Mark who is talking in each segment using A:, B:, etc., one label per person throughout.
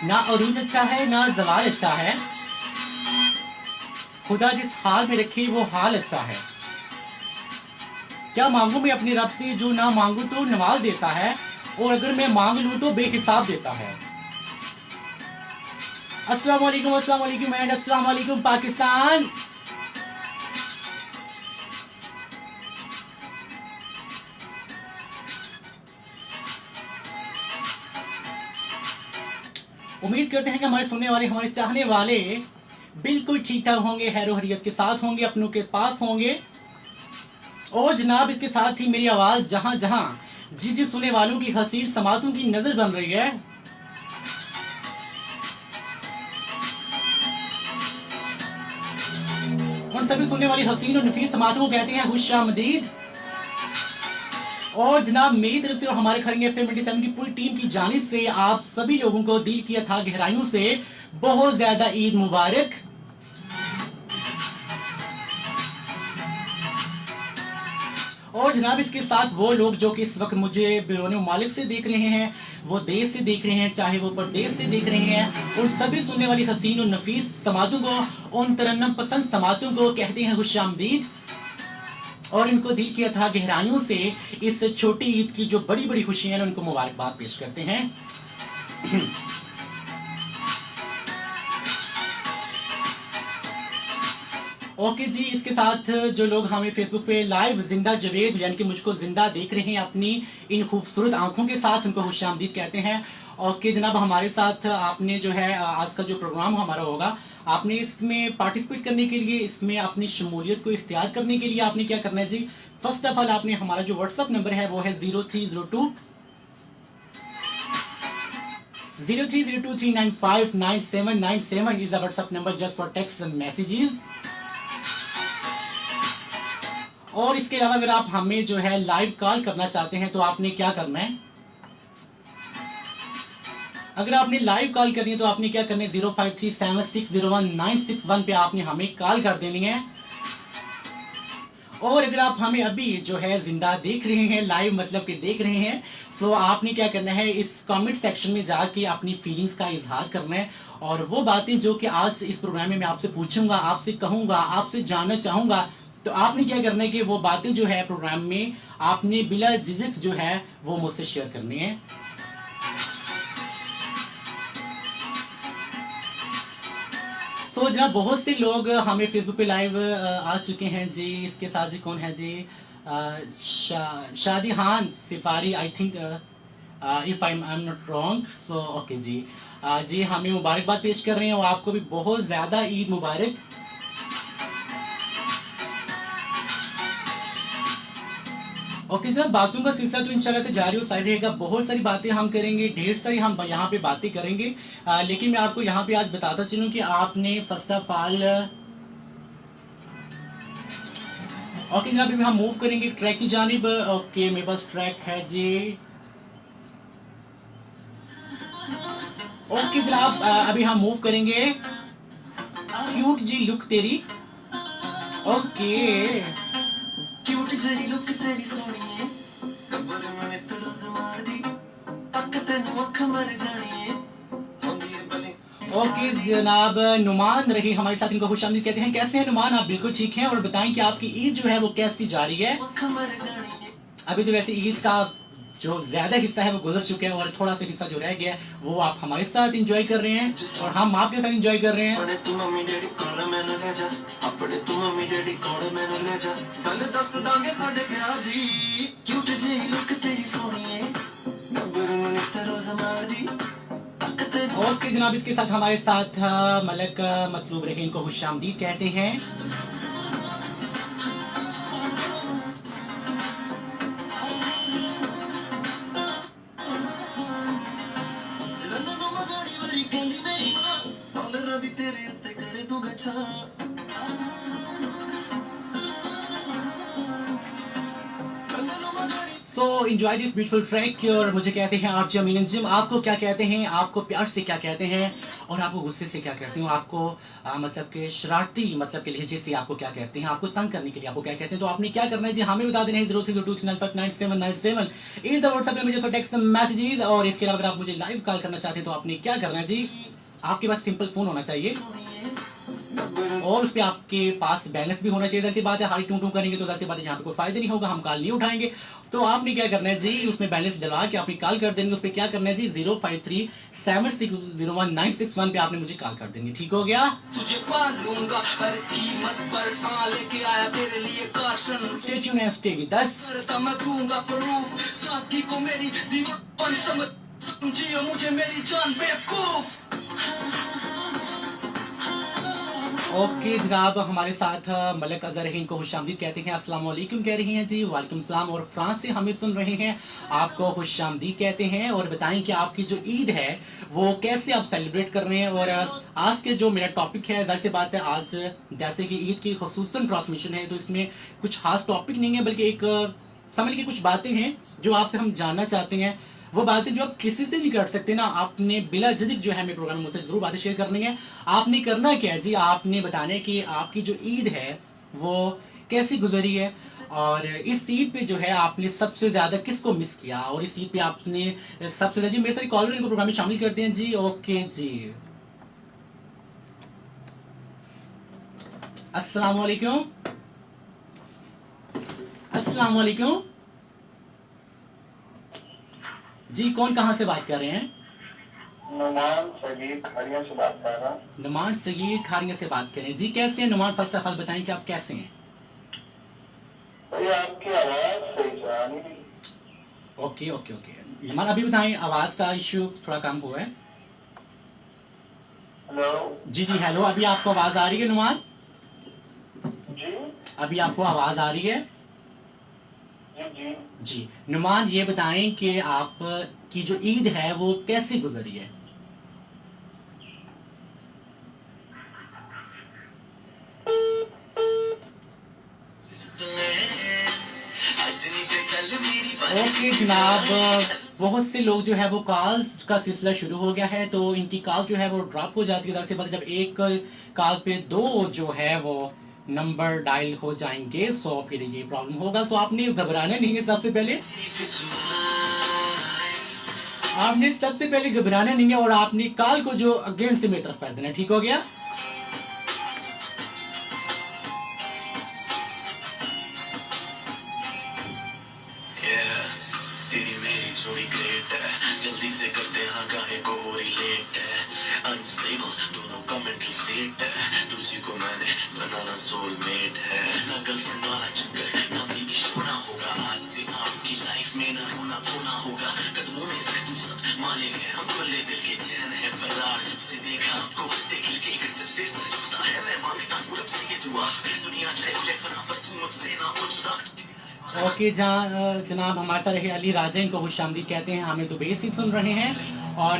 A: ना अरूज अच्छा है ना जवाल अच्छा है, खुदा जिस हाल में रखे वो हाल अच्छा है। क्या मांगू मैं अपने रब से जो ना मांगू तो नवाज देता है, और अगर मैं मांग लूं तो बेहिसाब देता है। अस्सलाम वालेकुम, अस्सलाम वालेकुम एंड अस्सलाम वालेकुम पाकिस्तान। उम्मीद करते हैं कि हमारे सुनने वाले, हमारे चाहने वाले बिल्कुल ठीक ठाक होंगे, हैरो हरियत के साथ होंगे, अपनों के पास होंगे। और जनाब इसके साथ ही मेरी आवाज जहां जहां जी जी सुनने वालों की हसीन समातों की नजर बन रही है, उन सभी सुनने वाली हसीन और नफीस समातों को कहते हैं खुशामदीद। और जनाब मेरी तरफ से और हमारे खरंगे एफएम 97 की पूरी टीम की जानिब से आप सभी लोगों को दिल की अथाह गहराइयों से बहुत ज्यादा ईद मुबारक। और जनाब इसके साथ वो लोग जो कि इस वक्त मुझे बिरोने मालिक से देख रहे हैं, वो देश से देख रहे हैं, चाहे वो परदेश से देख रहे हैं, उन सभी सुनने वाली हसीन और नफीस समातों को, उन तरन्नम पसंद समातों को कहते हैं खुशामदीद। और इनको दिल की अथाह गहराइयों से इस छोटी ईद की जो बड़ी बड़ी खुशियां हैं उनको मुबारकबाद पेश करते हैं। ओके जी, इसके साथ जो लोग हमें फेसबुक पे लाइव जिंदा जवेद यानी कि मुझको जिंदा देख रहे हैं अपनी इन खूबसूरत आंखों के साथ, उनको खुशामदीद कहते हैं। ओके जनाब, हमारे साथ आपने जो है आज का जो प्रोग्राम हमारा होगा, आपने इसमें पार्टिसिपेट करने के लिए, इसमें अपनी शमूलियत को इख्तियार करने के लिए आपने क्या करना है जी। फर्स्ट ऑफ ऑल आपने हमारा जो व्हाट्सअप नंबर है वो है 0302 is the WhatsApp number just for text and messages. और इसके अलावा अगर आप हमें जो है लाइव कॉल करना चाहते हैं तो आपने क्या करना है, अगर आपने लाइव कॉल करनी है तो आपने क्या करना है, 0537601961 पे आपने हमें कॉल कर देनी है। और अगर आप हमें अभी जो है जिंदा देख रहे हैं, लाइव मतलब कि देख रहे हैं, तो आपने क्या करना है, इस कमेंट सेक्शन में जाके अपनी फीलिंग्स का इजहार करना है। और वो बातें जो कि आज इस प्रोग्राम में मैं आपसे पूछूंगा, आपसे कहूंगा, आपसे जानना चाहूंगा, तो आपने क्या करना है कि वो बातें जो है प्रोग्राम में आपने बिला झिझक जो है वो मुझसे शेयर करनी है। तो जनाब बहुत से लोग हमें फेसबुक पे लाइव आ चुके हैं जी। इसके साथ जी कौन है जी, शादी खान सिफारी, I think if I am not wrong, so okay जी। जी हमें मुबारकबाद पेश कर रहे हैं और आपको भी बहुत ज्यादा ईद मुबारक। ओके जनाब, बातों का सिलसिला तो इंशाल्लाह से जारी और सारी रहेगा, बहुत सारी बातें हम करेंगे, ढेर सारी हम यहाँ पे बातें करेंगे। लेकिन मैं आपको यहाँ पे आज बताता चलूं कि आपने फर्स्ट ऑफ ऑल ओके जनाब अभी हम मूव करेंगे ट्रैक की जानिब। ओके मेरे पास ट्रैक है जी। ओके जनाब अभी हम मूव करेंगे क्यूट जी लुक तेरी। ओके क्यूट जी लुक तेरी सोनिए, कब्र में तेरा जमार दी, तक तेनू अख मर जानी है। ओके जनाब, नुमान रही हमारे साथ, इनको खुशामदीद कहते हैं। कैसे हैं नुमान, आप बिल्कुल ठीक हैं? और बताएं कि आपकी ईद जो है वो कैसी जा रही है? अभी तो वैसे ईद का जो ज्यादा हिस्सा है वो गुजर चुका है और थोड़ा सा हिस्सा जो रह गया है वो आप हमारे साथ एंजॉय कर रहे हैं और हम आपके साथ एंजॉय कर रहे हैं। ओके जनाब, इसके साथ हमारे साथ मलक मतलूब रहे, इनको खुशामदीद कहते हैं। So enjoy this beautiful track. और मुझे कहते हैं आरजे अमीन अंजुम। आपको क्या कहते हैं, आपको प्यार से क्या कहते हैं, और आपको गुस्से से क्या कहते हैं, आपको मतलब के शरारती मतलब के लहजे से आपको क्या कहते हैं, आपको तंग करने के लिए आपको क्या कहते हैं। तो आपने क्या करना है जी, हमें बता देना है 030239599797 इज द व्हाट्सएप पे मुझे टेक्स्ट मैसेजेस। और इसके अलावा अगर आप मुझे लाइव कॉल करना चाहते हैं तो आपने क्या करना है जी, आपके पास सिंपल फोन होना चाहिए और उस पे आपके पास बैलेंस भी होना चाहिए। ऐसी बात है, हारी टू टू करेंगे तो ऐसी बात है यहाँ पे कोई फायदा नहीं होगा, हम कॉल नहीं उठाएंगे। तो आपने क्या करना है जी, उसमें बैलेंस डलवा के आपने कॉल कर देंगे। उस पे क्या करना है जी, 0537601961 पे आपने मुझे कॉल कर देंगे। ठीक हो गया। तुझे पालूंगा हर कीमत पर, लेके आया तेरे लिए caution। Stay tuned and stay with us। मैं दूंगा प्रूफ, साथी को मेरी दीवान समझिए मुझे मेरी जान बेवकूफ। ओके जनाब, हमारे साथ मलिक अजहर है, इनको खुशामदीद कहते हैं। अस्सलाम वालेकुम कह रही हैं जी। वालेकुम सलाम। और फ्रांस से हमें सुन रहे हैं, आपको खुशामदीद कहते हैं। और बताएं कि आपकी जो ईद है वो कैसे आप सेलिब्रेट कर रहे हैं। और आज के जो मेरा टॉपिक है, जाहिर सी बात है आज जैसे कि ईद की खुसूसन ट्रांसमिशन है, तो इसमें कुछ खास टॉपिक नहीं है, बल्कि एक समझ की कुछ बातें हैं जो आपसे हम जानना चाहते हैं। वो बातें जो आप किसी से नहीं कर सकते ना, आपने बिला झिझक जो है मेरे प्रोग्राम में मुझसे जरूर बातें शेयर करनी है। आपने करना क्या है जी, आपने बताना है कि आपकी जो ईद है वो कैसी गुजरी है, और इस ईद पे जो है आपने सबसे ज्यादा किसको मिस किया, और इस ईद पे आपने सबसे ज्यादा जी मेरे सारे कॉलर इनको प्रोग्राम में शामिल करते हैं जी। ओके जी, अस्सलाम वालेकुम। अस्सलाम वालेकुम जी, कौन कहाँ से बात कर रहे हैं?
B: नुमान सगीर खारिया से बात कर रहा हूँ।
A: नुमान सगीर खारिया से बात करें जी। कैसे हैं नुमान? फर्स्ट ऑफ ऑल बताएं कि आप कैसे हैं?
B: आपकी आवाज सही से आ नहीं रही।
A: ओके ओके ओके नुमान, अभी बताएं, आवाज का इश्यू थोड़ा कम हुआ है।
B: हेलो
A: जी जी हेलो, अभी आपको आवाज आ रही है नुमान?
B: जी
A: अभी आपको आवाज आ रही है?
B: जी
A: जी नुमान, ये बताएं कि आप की जो ईद है वो कैसी गुजरी है? ओके जनाब, बहुत से लोग जो है वो कॉल्स का सिलसिला शुरू हो गया है, तो इनकी कॉल जो है वो ड्रॉप हो जाती है। जब एक कॉल पे दो जो है वो नंबर डायल हो जाएंगे सो फिर ये प्रॉब्लम होगा। तो आपने घबराना नहीं है, सबसे पहले घबराना नहीं है, और आपने कॉल को जो अगेन से मेरी तरफ कर देना। ठीक हो गया। तेरी मेरी जोड़ी ग्रेट है, जल्दी से करते हाँ गाहे को वो रिलेट है। अनस्टेबल दोनों का मेंटल स्टेट है, तुझे को मैंने बनाना सोलमेट है। ना गर्लफ्रेंड वाला चक्कर, ना बेबी सोना होगा, आज से आपकी लाइफ में ना रोना धोना होगा। कदमों में रख तू सब मालिक है, हम खुले दिल के चैन है फरार। जब से देखा आपको हंसते खिलके एक सजदे सर झुकता है, मैं मांगता हूँ रब से ये दुआ, दुनिया चाहे मुझे फना पर तू मुझसे ना हो जुदा। ओके जनाब, हमारे साथ रहे अली राजा, इनको खुशामदीद कहते हैं। हमें दुबई से सुन रहे हैं, और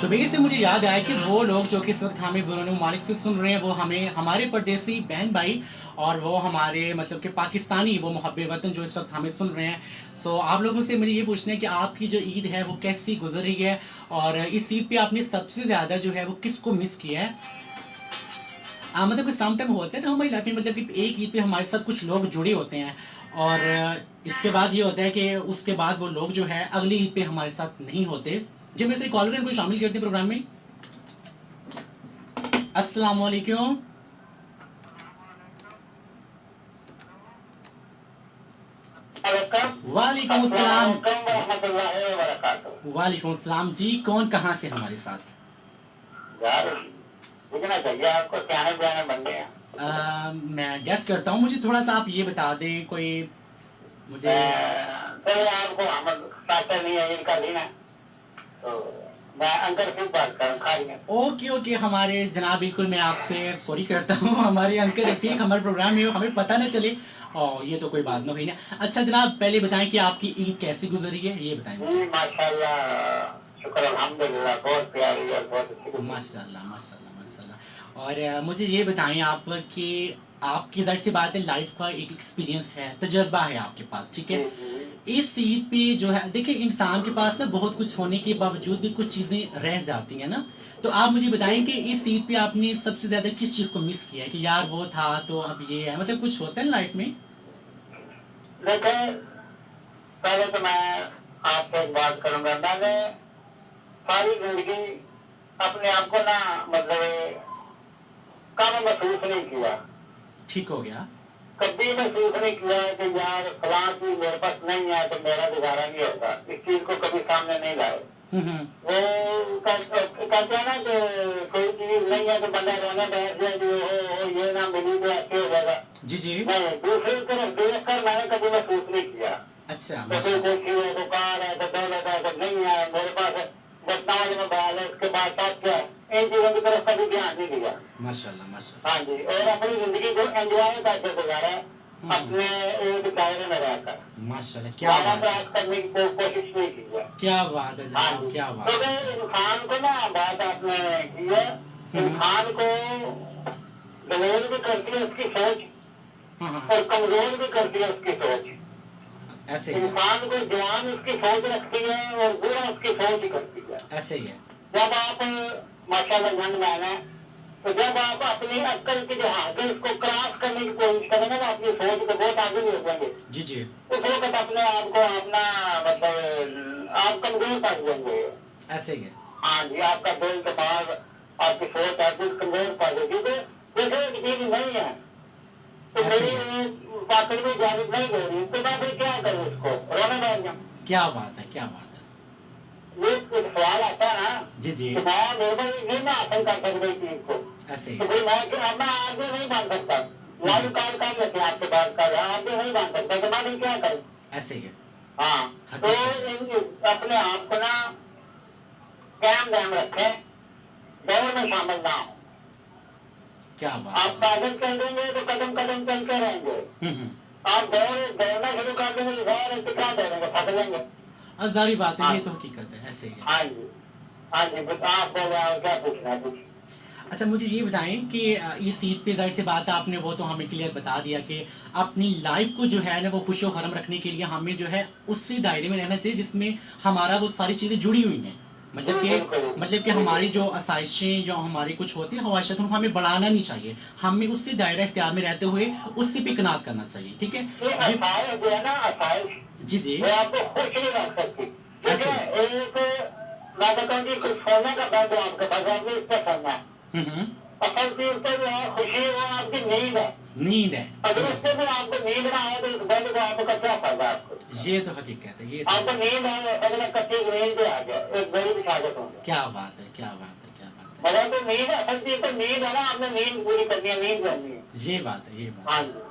A: दुबई से मुझे याद आया कि वो लोग जो कि इस वक्त हमें बुरान मालिक से सुन रहे हैं, वो हमें हमारे परदेसी बहन भाई, और वो हमारे मतलब कि पाकिस्तानी वो मुहब्बे वतन जो इस वक्त हमें सुन रहे हैं। सो आप लोगों से मुझे ये पूछना है कि आपकी जो ईद है वो कैसी गुजर रही है, और इस ईद पे आपने सबसे ज्यादा जो है वो किसको मिस किया है? मतलब सम टाइम होता है ना हमारी लाइफ में, मतलब कि एक ईद पे हमारे साथ कुछ लोग जुड़े होते हैं, और इसके बाद ये होता है कि उसके बाद वो लोग जो है अगली ईद पे हमारे साथ नहीं होते। जब मेरे कॉलर को शामिल करते हैं प्रोग्राम में। अस्सलाम वालेकुम। वालेकुम अस्सलाम। वालेकुम अस्सलाम जी, कौन कहाँ से हमारे साथ?
B: आपको क्या बन गए?
A: मैं गेस करता हूँ, मुझे थोड़ा सा आप ये बता दें कोई मुझे।
B: आपको नहीं है इनका लेना, तो मैं अंकल की बात करूँ।
A: ओके ओके हमारे जनाब, बिल्कुल मैं आपसे सॉरी करता हूँ, हमारे अंकल रफीक हमारे प्रोग्राम में हमें पता न चले, और ये तो कोई बात ना हुई ना। अच्छा जनाब, पहले बताएं कि आपकी ईद कैसी गुजरी है, ये बताएं मुझे।
B: माशाल्लाह, शुक्र अल्हम्दुलिल्लाह, बहुत प्यारी और बहुत अच्छी।
A: माशाल्लाह माशाल्लाह माशाल्लाह। और मुझे ये बताएं आप कि आपकी जाहिर सी बात है लाइफ का एक एक्सपीरियंस है, तजर्बा है आपके पास, ठीक है। इस ईद पे जो है देखिए इंसान के पास ना बहुत कुछ होने के बावजूद भी कुछ चीजें रह जाती हैं ना। तो आप मुझे बताएं कि इस ईद पे आपने सबसे ज्यादा किस चीज को मिस किया कि यार वो था तो अब ये है, मतलब कुछ होता है लाइफ में।
B: देखिए, पहले तो मैं आपसे एक बात करूंगा। मैंने सारी जिंदगी अपने आप को ना मतलब कम महसूस नहीं किया।
A: ठीक हो गया।
B: कभी महसूस नहीं किया कि यार फलां चीज मेरे पास नहीं है तो मेरा गुजारा नहीं होगा। इस चीज को कभी सामने नहीं लाए। वो कहते हैं ना कि कोई चीज नहीं है तो बंदा रोने बैठ जाए कि हो ये ना मिली तो ऐसे हो जाएगा।
A: जी जी।
B: नहीं, दूसरी तरफ देख कर मैंने कभी महसूस नहीं किया।
A: अच्छा।
B: तो कोई देखी है तो कार है तो दौलत है तो नहीं है मेरे पास बदनाज में बैल है उसके बाद साथ क्या इन चीजों की तरफ कभी ध्यान नहीं दिया।
A: माशाल्लाह माशाल्लाह।
B: हाँ जी, और अपनी जिंदगी को एंजॉय करके गुजारा अपने एक दायरे में रहकर।
A: माशाल्लाह, क्या बात
B: प्रयास करने की कोशिश नहीं की है।
A: क्या बात है जनाब, क्या बात
B: तो
A: है।
B: इंसान को ना बात आपने की है, इंसान को दलेर भी करती है उसकी सोच और कमजोर भी करती है उसकी सोच।
A: ऐसे ही है।
B: इंसान को जवान उसकी सोच रखती है और बुरा उसकी सोच ही करती है।
A: ऐसे ही है।
B: जब आप माशाल्लाह यंग मैन है तो जब आप अपनी अक्ल की जो हाथ है उसको क्रॉस करने की कोशिश करेंगे ना अपनी सोच को बहुत आगे ले जाएंगे।
A: जी जी।
B: उस वक्त अपने आप को अपना मतलब आप कमजोर पा जाएंगे।
A: ऐसे ही है।
B: हाँ जी, आपका दिल दिमाग आपकी सोच आपकी कमजोर पा जाएगी। जैसे एक चीज नहीं है तो मेरी पाखड़ में इजाजत नहीं दे रही तो मैं फिर क्या करूँ उसको रोने बैठ जाऊँ।
A: क्या बात है, क्या बात है।
B: ये एक सवाल आता है ना।
A: जी जी।
B: तो मैं निर्भर नहीं मैं हासिल कर सकता इस चीज को।
A: ऐसे ही
B: तो भाई मैं आगे नहीं बन सकता। लाइव कार्ड कर लेते हैं आपसे बात कर रहा आगे नहीं बन सकता तो मैं क्या करूँ।
A: ऐसे ही है।
B: हाँ, तो अपने आप को ना कायम ध्यान रखें, दौड़ में शामिल ना हो।
A: क्या बात।
B: आप पैदल चलेंगे तो कदम कदम चलते रहेंगे। आप दौड़ना शुरू कर देंगे तो क्या दौड़ेंगे, थक लेंगे।
A: जारी बात है, ये तो हकीकत है। ऐसे ही है।
B: हाँ जी, हाँ जी, आप क्या पूछना है कुछ।
A: अच्छा मुझे ये बताएं कि इस ईद पे जाहिर सी बात है आपने वो तो हमें क्लियर बता दिया कि अपनी लाइफ को जो है ना वो खुशो हरम रखने के लिए हमें जो है उसी दायरे में रहना चाहिए जिसमें हमारा वो सारी चीजें जुड़ी हुई हैं। मतलब कि हमारी जो आसाइशें जो हमारी कुछ होती है ख्वाहिशात उनको हमें बढ़ाना नहीं चाहिए, हमें उसी दायरा इख्तियार में रहते हुए उसी पे कनात करना चाहिए। ठीक है
B: जो है ना
A: जी जी।
B: वो आपको खुश नहीं रख सकती। ठीक है, एक मैं बताऊँ जी कुछ सोने का बैंक आपके पास आपने इस पर सोना है। असल चीज तो जो है खुशी वो आपकी नींद है।
A: नींद है।
B: अगर उससे भी आपको नींद ना आए तो इस बैंक को आपका क्या फायदा आपको।
A: ये तो हकीकत है। ये तो
B: आपको नींद आए अगले कच्चे नींद पे आ जाए एक बड़ी विशागत हो।
A: क्या बात है, क्या बात है, क्या बात है।
B: मतलब तो नींद असल चीज तो नींद है ना, आपने नींद पूरी करनी है, नींद करनी है।
A: ये बात है, ये बात।
B: हाँ जी।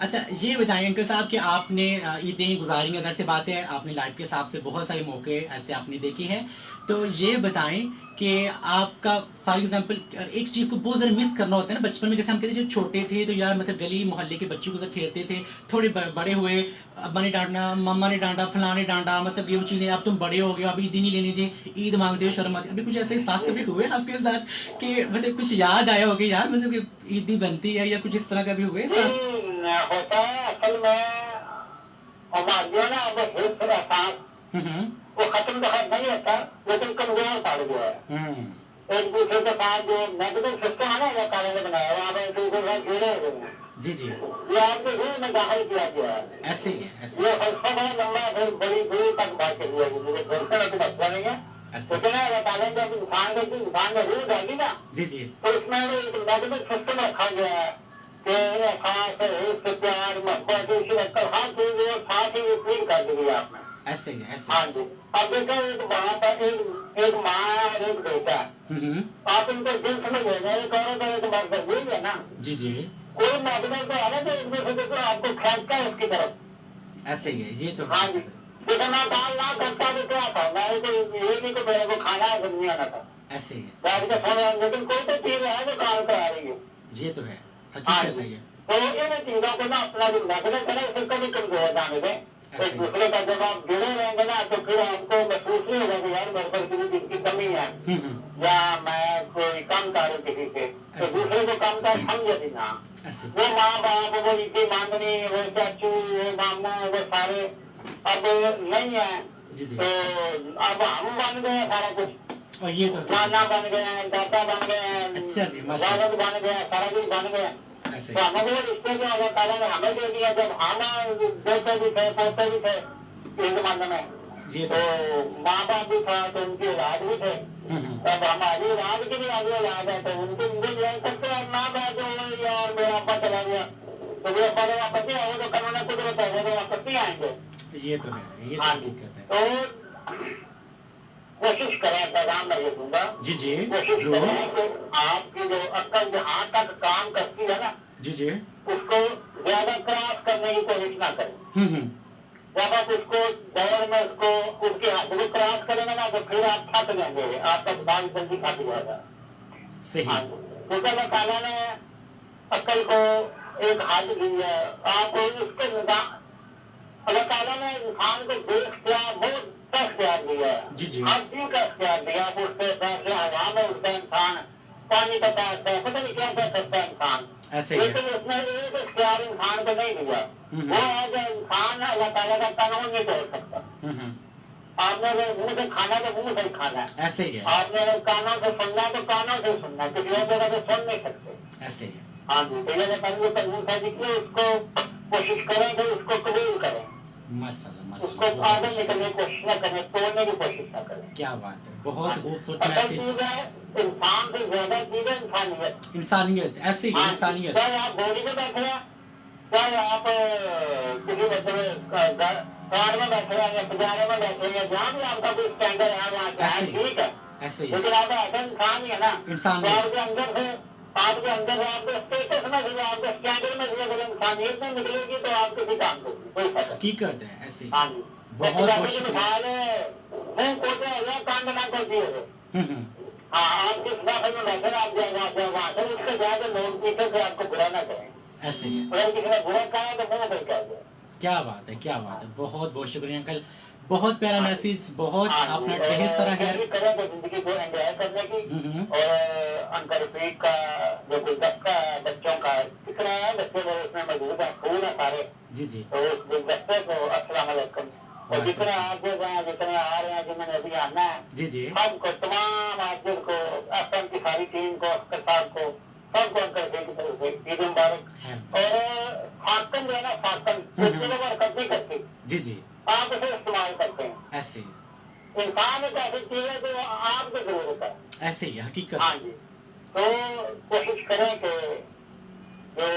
A: अच्छा ये बताएं अंकल साहब कि आपने ईदें गुजारी, अगर से बात है आपने लाइफ के हिसाब से बहुत सारे मौके ऐसे आपने देखे हैं, तो ये बताएं कि आपका फॉर एग्जांपल एक चीज को बहुत ज्यादा मिस करना होता है ना बचपन में। जैसे हम कहते थे जब छोटे थे तो यार मतलब गली मोहल्ले के बच्चों के साथ खेलते थे, थोड़े बड़े हुए अब्बा ने डांटना, मम्मा ने डांटा, फलां ने डांटा, मतलब ये वो चीजें अब तुम बड़े हो गए अब ईद ही नहीं लेनी चाहिए, ईद मांगते हो शर्म आती है। अभी कुछ ऐसे एहसास कभी हुए आपके साथ कि मतलब कुछ याद आया होगा यार मतलब कि ईद ही बनती है या कुछ इस तरह का भी हुए एहसास?
B: होता है असल में हमारे जो ना वो हित एहसास वो खत्म तो नहीं होता लेकिन कमजोर पड़ गया है। एक दूसरे के साथ जो नेगेटिव सिस्टम है ना वो कानून ने बनाया वहाँ पे दूसरे के साथ जुड़े हुए हैं।
A: जी जी।
B: ये आपके रूह में दाखिल किया गया है।
A: ऐसे ही है, ऐसे
B: ये फलसफा बड़ा लंबा फिर बड़ी दूर तक बात चली है मुझे घोषणा तो बचता नहीं है। लेकिन बता दें जब इंसान में रूह डाली ना
A: जी जी
B: तो उसमें एक नेगेटिव सिस्टम रखा गया है कि खास हिस्स प्यार मोहब्बत हर चीज वो साथ ही फील कर दी आपने।
A: ऐसे ही, ऐसे।
B: हाँ जी। अब देखो एक वहाँ पर एक माँ और एक बेटा आप इनको दिल समझ लेना एक औरत और एक मर्द यही है ना।
A: जी जी।
B: कोई मैगनेट तो है ना तो एक दूसरे को आपको खींचता है उसकी तरफ।
A: ऐसे ही है, ये तो।
B: हाँ जी। देखो मैं दाल ना करता तो क्या था मैं तो ये नहीं को मेरे को खाना है दुनिया ना था।
A: ऐसे ही है।
B: बैठ के खाना लेकिन कोई तो चीज है जो काम करा रही है।
A: ये तो है, हकीकत है ये।
B: तो इन चीजों को ना अपना जो मैगनेट है ना उसको भी कमजोर जाने दें। एक दूसरे का जब आप जुड़े रहेंगे ना तो फिर आपको महसूस नहीं होगा कि यार मेरे पर किसी चीज की कमी है या मैं कोई कम कर हूँ किसी से, तो दूसरे को कम कर समझे भी ना। वो माँ बाप, वो इनकी मांगनी, वो चाचू, वो मामा, वो सारे अब नहीं है, तो अब हम बन गए सारा कुछ।
A: और ये तो
B: नाना बन गए हैं, दादा बन गए हैं,
A: अच्छा जी,
B: दादा बन गए, सारा कुछ बन गए। तो हमें वो रिश्ते जो अल्लाह ताला ने हमें दे दिया, जब हम बेटे भी थे, पोते भी थे इस जमाने में, तो माँ बाप भी था तो उनकी औलाद भी थे। तब हमारी औलाद की भी आगे औलाद है, तो उनके उनको यही करते हैं ना बैठो यार मेरा अब्बा चला गया, तो वो अब्बा जब वापस नहीं आएंगे तो कानून कुदरत है, वो वापस नहीं आएंगे।
A: ये तो है, ये तो हकीकत है।
B: तो कोशिश करें, पैगाम मैं ये दूंगा,
A: जी जी,
B: कोशिश करें कि आपकी जो अक्ल जहाँ तक काम करती है ना,
A: जी जी,
B: उसको ज्यादा क्रॉस करने की कोशिश ना करें। जब आप उसको दौर में उसको उसके हाथ को क्रॉस करेंगे ना तो फिर आप थक जाएंगे, आपका दिमाग जल्दी थक जाएगा।
A: सही।
B: क्योंकि अल्लाह ताला ने अक्ल को एक हाथ दी है, आप उसके अल्लाह ताला ने इंसान को देख दिया, बहुत इख्तियार दिया है,
A: जी जी,
B: हर चीज का इख्तियार दिया। आप उससे फैसले हवा में उठता इंसान, पानी का पैसा है, पता नहीं क्या क्या करता है इंसान, लेकिन उसने एक इख्तियार इंसान को नहीं दिया। वो है जो इंसान अल्लाह ताला का कानून नहीं तोड़ सकता। आपने अगर मुंह से खाना तो मुंह से ही खाना है,
A: ऐसे ही है।
B: आपने अगर कानों से सुनना तो कानों से सुनना है, किसी और जगह से सुन नहीं सकते।
A: ऐसे ही है।
B: हाँ जी, तो ये करेंगे कानून से निकले, उसको कोशिश करें कि उसको कबूल करें,
A: माशाल्लाह
B: उसको
A: माशाल्लाह,
B: आगे निकलने की कोशिश न करें, तोड़ने की कोशिश न करें।
A: क्या बात है, बहुत खूबसूरत
B: असल
A: मैसेज।
B: चीज है इंसान से ज्यादा चीज है इंसानियत।
A: इंसानियत, ऐसे ही इंसानियत।
B: चाहे आप घोड़ी में बैठे हैं, चाहे आप किसी कार में बैठे हैं या बाजारे में बैठे हैं, जहाँ भी आपका कोई स्टैंडर्ड है वहाँ चाहे ठीक है,
A: ऐसे ही,
B: लेकिन आप ऐसा इंसान ही है ना,
A: इंसान
B: तो आपके अंदर से आपके स्टेटस में भी, आपके स्टैंडर्ड में भी अगर इंसानियत में निकलेगी तो आप किसी काम को कोई फायदा।
A: हकीकत है ऐसे ही।
B: हाँ जी,
A: बहुत बहुत शुक्रिया।
B: मुंह कोटे या कांड ना कर दिए। हाँ, आप जिस भाषा में बैठे आप वहाँ से उसके जाके लोग पीछे से आपको बुरा ना करें,
A: ऐसे ही है।
B: अगर किसी ने बुरा कहा तो मुंह पर कह दे।
A: क्या बात है, क्या बात है, बहुत बहुत शुक्रिया अंकल, बहुत प्यारा मैसेज, बहुत अपना ढेर सारा है।
B: करें तो जिंदगी को एंजॉय करने की, और अंकल रफीक का जो गुलदस्ता है बच्चों का, कितने हैं बच्चे लोग उसमें मौजूद है, फूल है सारे।
A: जी जी,
B: तो उस गुलदस्ते को अस्सलाम वालेकुम, और जितने आगे गए, जितने आ रहे हैं, जिन्होंने अभी आना है,
A: जी जी,
B: सबको, तमाम आजिर को, एफएम की सारी टीम को, अख्तर साहब को, सबको अंकल रफीक की तरफ से ईद मुबारक। और फाकन जो है ना, फाकन उसकी लोग हरकत नहीं करती,
A: जी जी,
B: आप उसे इस्तेमाल करते हैं।
A: ऐसे ही,
B: इंसान एक ऐसी चीज है जो आपको जरूरत है।
A: ऐसे ही हकीकत।
B: हाँ जी, तो कोशिश करें कि जो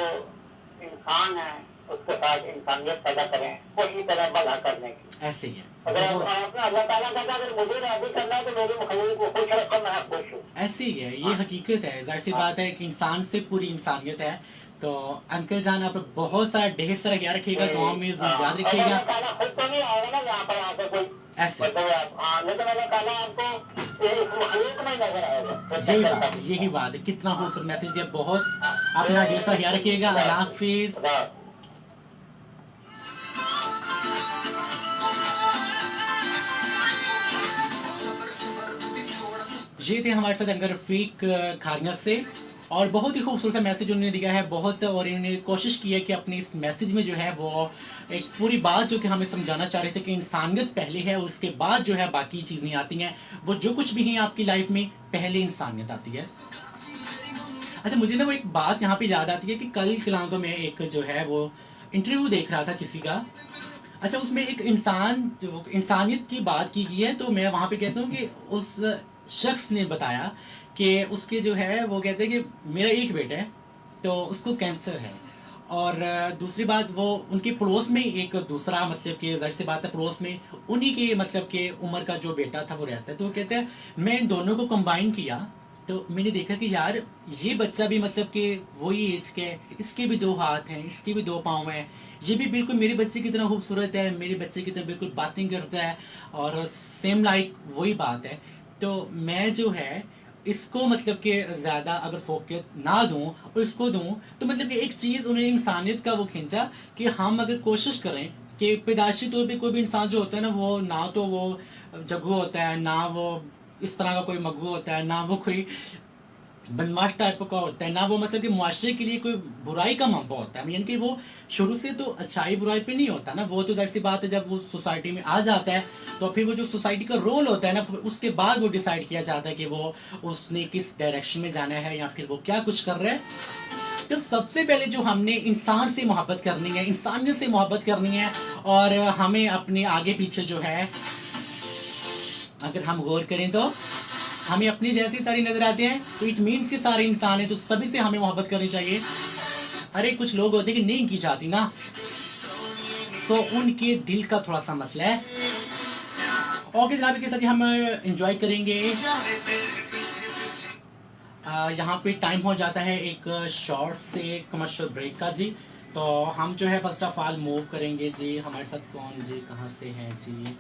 B: इंसान है उसके साथ इंसानियत पैदा करें, कोशिश करें भला करने की।
A: ऐसे ही है।
B: अगर आपने अल्लाह ताला कहता है अगर मुझे राजी करना है तो मेरे मखलूक को खुश रखो, मैं खुश हूँ।
A: ऐसे ही है, ये हकीकत है, जाहिर सी बात है कि इंसान से पूरी इंसानियत है। तो अंकल जान आप बहुत सारा ढेर सारा ख्याल रखिएगा, दुआ में याद रखिएगा।
B: अल्लाह ताला खुद तो नहीं आएगा ना यहाँ पर आके कोई
A: ऐसे,
B: लेकिन अल्लाह ताला आपको इस मखलूक में नजर आएगा।
A: यही बात है, कितना खूबसूरत मैसेज दिया, बहुत अपना ढेर सारा ख्याल रखिएगा। अल्लाह हाफिज। ये थे हमारे साथ अंकल रफीक खारगा से, और बहुत ही खूबसूरत मैसेज उन्होंने दिया है, बहुत, और इन्होंने कोशिश की है कि अपने इस मैसेज में जो है वो एक पूरी बात जो कि हमें समझाना चाह रहे थे कि इंसानियत पहले है, उसके बाद जो है बाकी चीज़ें आती हैं, वो जो कुछ भी है आपकी लाइफ में पहले इंसानियत आती है। अच्छा, मुझे ना वो एक बात यहाँ पे याद आती है कि कल कलांगो में एक जो है वो इंटरव्यू देख रहा था किसी का। अच्छा, उसमें एक इंसान जो इंसानियत की बात की गई है, तो मैं वहाँ पे कहता हूँ कि उस शख्स ने बताया कि उसके जो है वो कहते हैं कि मेरा एक बेटा है तो उसको कैंसर है, और दूसरी बात वो उनके पड़ोस में एक दूसरा, मतलब कि जाहिर सी बात है पड़ोस में उन्हीं के मतलब के उम्र का जो बेटा था वो रहता है। तो वो कहते हैं मैं इन दोनों को कंबाइन किया तो मैंने देखा कि यार ये बच्चा भी मतलब कि वही एज के, इसके भी दो हाथ हैं, इसके भी दो पाँव हैं, ये भी बिल्कुल मेरे बच्चे की तरह खूबसूरत है, मेरे बच्चे की तरह बिल्कुल बातें करता है, और सेम लाइक वही बात है। तो मैं जो है इसको मतलब कि ज़्यादा अगर फोकस ना दूं और इसको दूं, तो मतलब कि एक चीज़ उन्हें इंसानियत का वो खींचा कि हम अगर कोशिश करें कि पैदाशी तौर पे कोई भी इंसान जो होता है ना, वो ना तो वो जग्गू होता है, ना वो इस तरह का कोई मग्गू होता है, ना वो कोई बदमाश टाइप का होता है, ना वो मतलब कि मुआशरे के लिए कोई बुराई का मंबा होता है। यानी कि वो शुरू से तो अच्छाई बुराई पे नहीं होता ना, वो तो जाहिर सी बात है जब वो सोसाइटी में आ जाता है तो फिर वो जो सोसाइटी का रोल होता है ना, उसके बाद वो डिसाइड किया जाता है कि वो उसने किस डायरेक्शन में जाना है या फिर वो क्या कुछ कर रहा है। तो सबसे पहले जो हमने इंसान से मोहब्बत करनी है, इंसानियत से मोहब्बत करनी है, और हमें अपने आगे पीछे जो है अगर हम गौर करें तो हमें अपने जैसे सारे नजर आते हैं, तो इट मीन्स कि सारे इंसान हैं, तो सभी से हमें मोहब्बत करनी चाहिए। अरे कुछ लोग होते हैं कि नहीं की जाती ना, तो उनके दिल का थोड़ा सा मसला है। ओके जनाब, के साथ हम एंजॉय करेंगे। यहाँ पे टाइम हो जाता है एक शॉर्ट से कमर्शियल ब्रेक का जी। तो हम जो है फर्स्ट ऑफ ऑल मूव करेंगे जी। हमारे साथ कौन जी, कहाँ से हैं जी?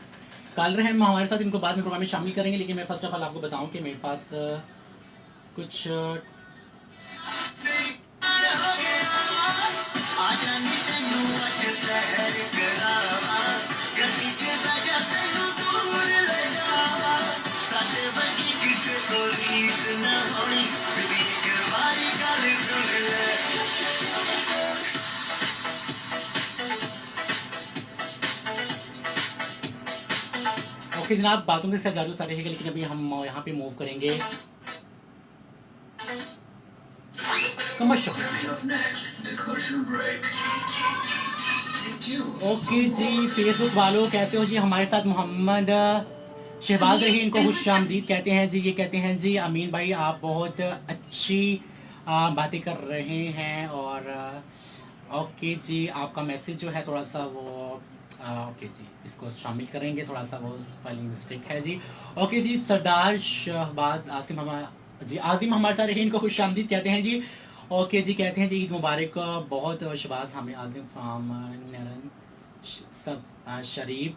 A: कालर हैं हमारे साथ, इनको बाद में प्रोग्राम में शामिल करेंगे, लेकिन मैं फर्स्ट ऑफ ऑल आपको बताऊं कि मेरे पास कुछ ओके जनाब, बातों के साथ जारू सा रहेगा, लेकिन अभी हम यहाँ पे मूव करेंगे ओके जी। फेसबुक वालों कैसे हो जी? हमारे साथ मोहम्मद शहबाज रही, इनको खुशामदीद कहते हैं जी। ये कहते हैं जी अमीन भाई आप बहुत अच्छी बातें कर रहे हैं, और ओके जी आपका मैसेज जो है थोड़ा सा वो ओके जी इसको शामिल करेंगे, थोड़ा सा वो स्पेलिंग मिस्टेक है जी। ओके जी, सरदार शहबाज आसिम जी आजिम हमारे साथ रहे, इनको खुशामदीद कहते हैं जी। ओके जी, कहते हैं जी ईद मुबारक बहुत। शहबाज हमें आजिम फ्राम सब शरीफ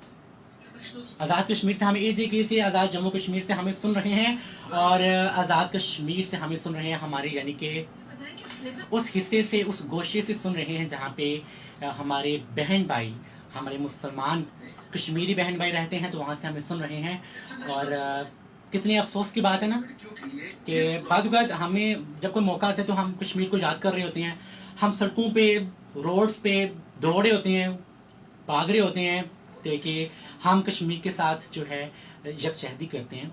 A: आज़ाद कश्मीर से हमें AJK से, आज़ाद जम्मू कश्मीर से हमें सुन रहे हैं, और आज़ाद कश्मीर से हमें सुन रहे हैं हमारे यानी कि उस हिस्से से, उस गोशे से सुन रहे हैं जहाँ पे हमारे बहन भाई, हमारे मुसलमान कश्मीरी बहन भाई रहते हैं, तो वहाँ से हमें सुन रहे हैं। और कितने अफसोस की बात है ना कि बाद हमें जब कोई मौका आता है तो हम कश्मीर को याद कर रहे होते हैं, हम सड़कों पे रोड्स पे दौड़े होते हैं, भाग रहे होते हैं, कि हम कश्मीर के साथ जो है यकजहती करते हैं।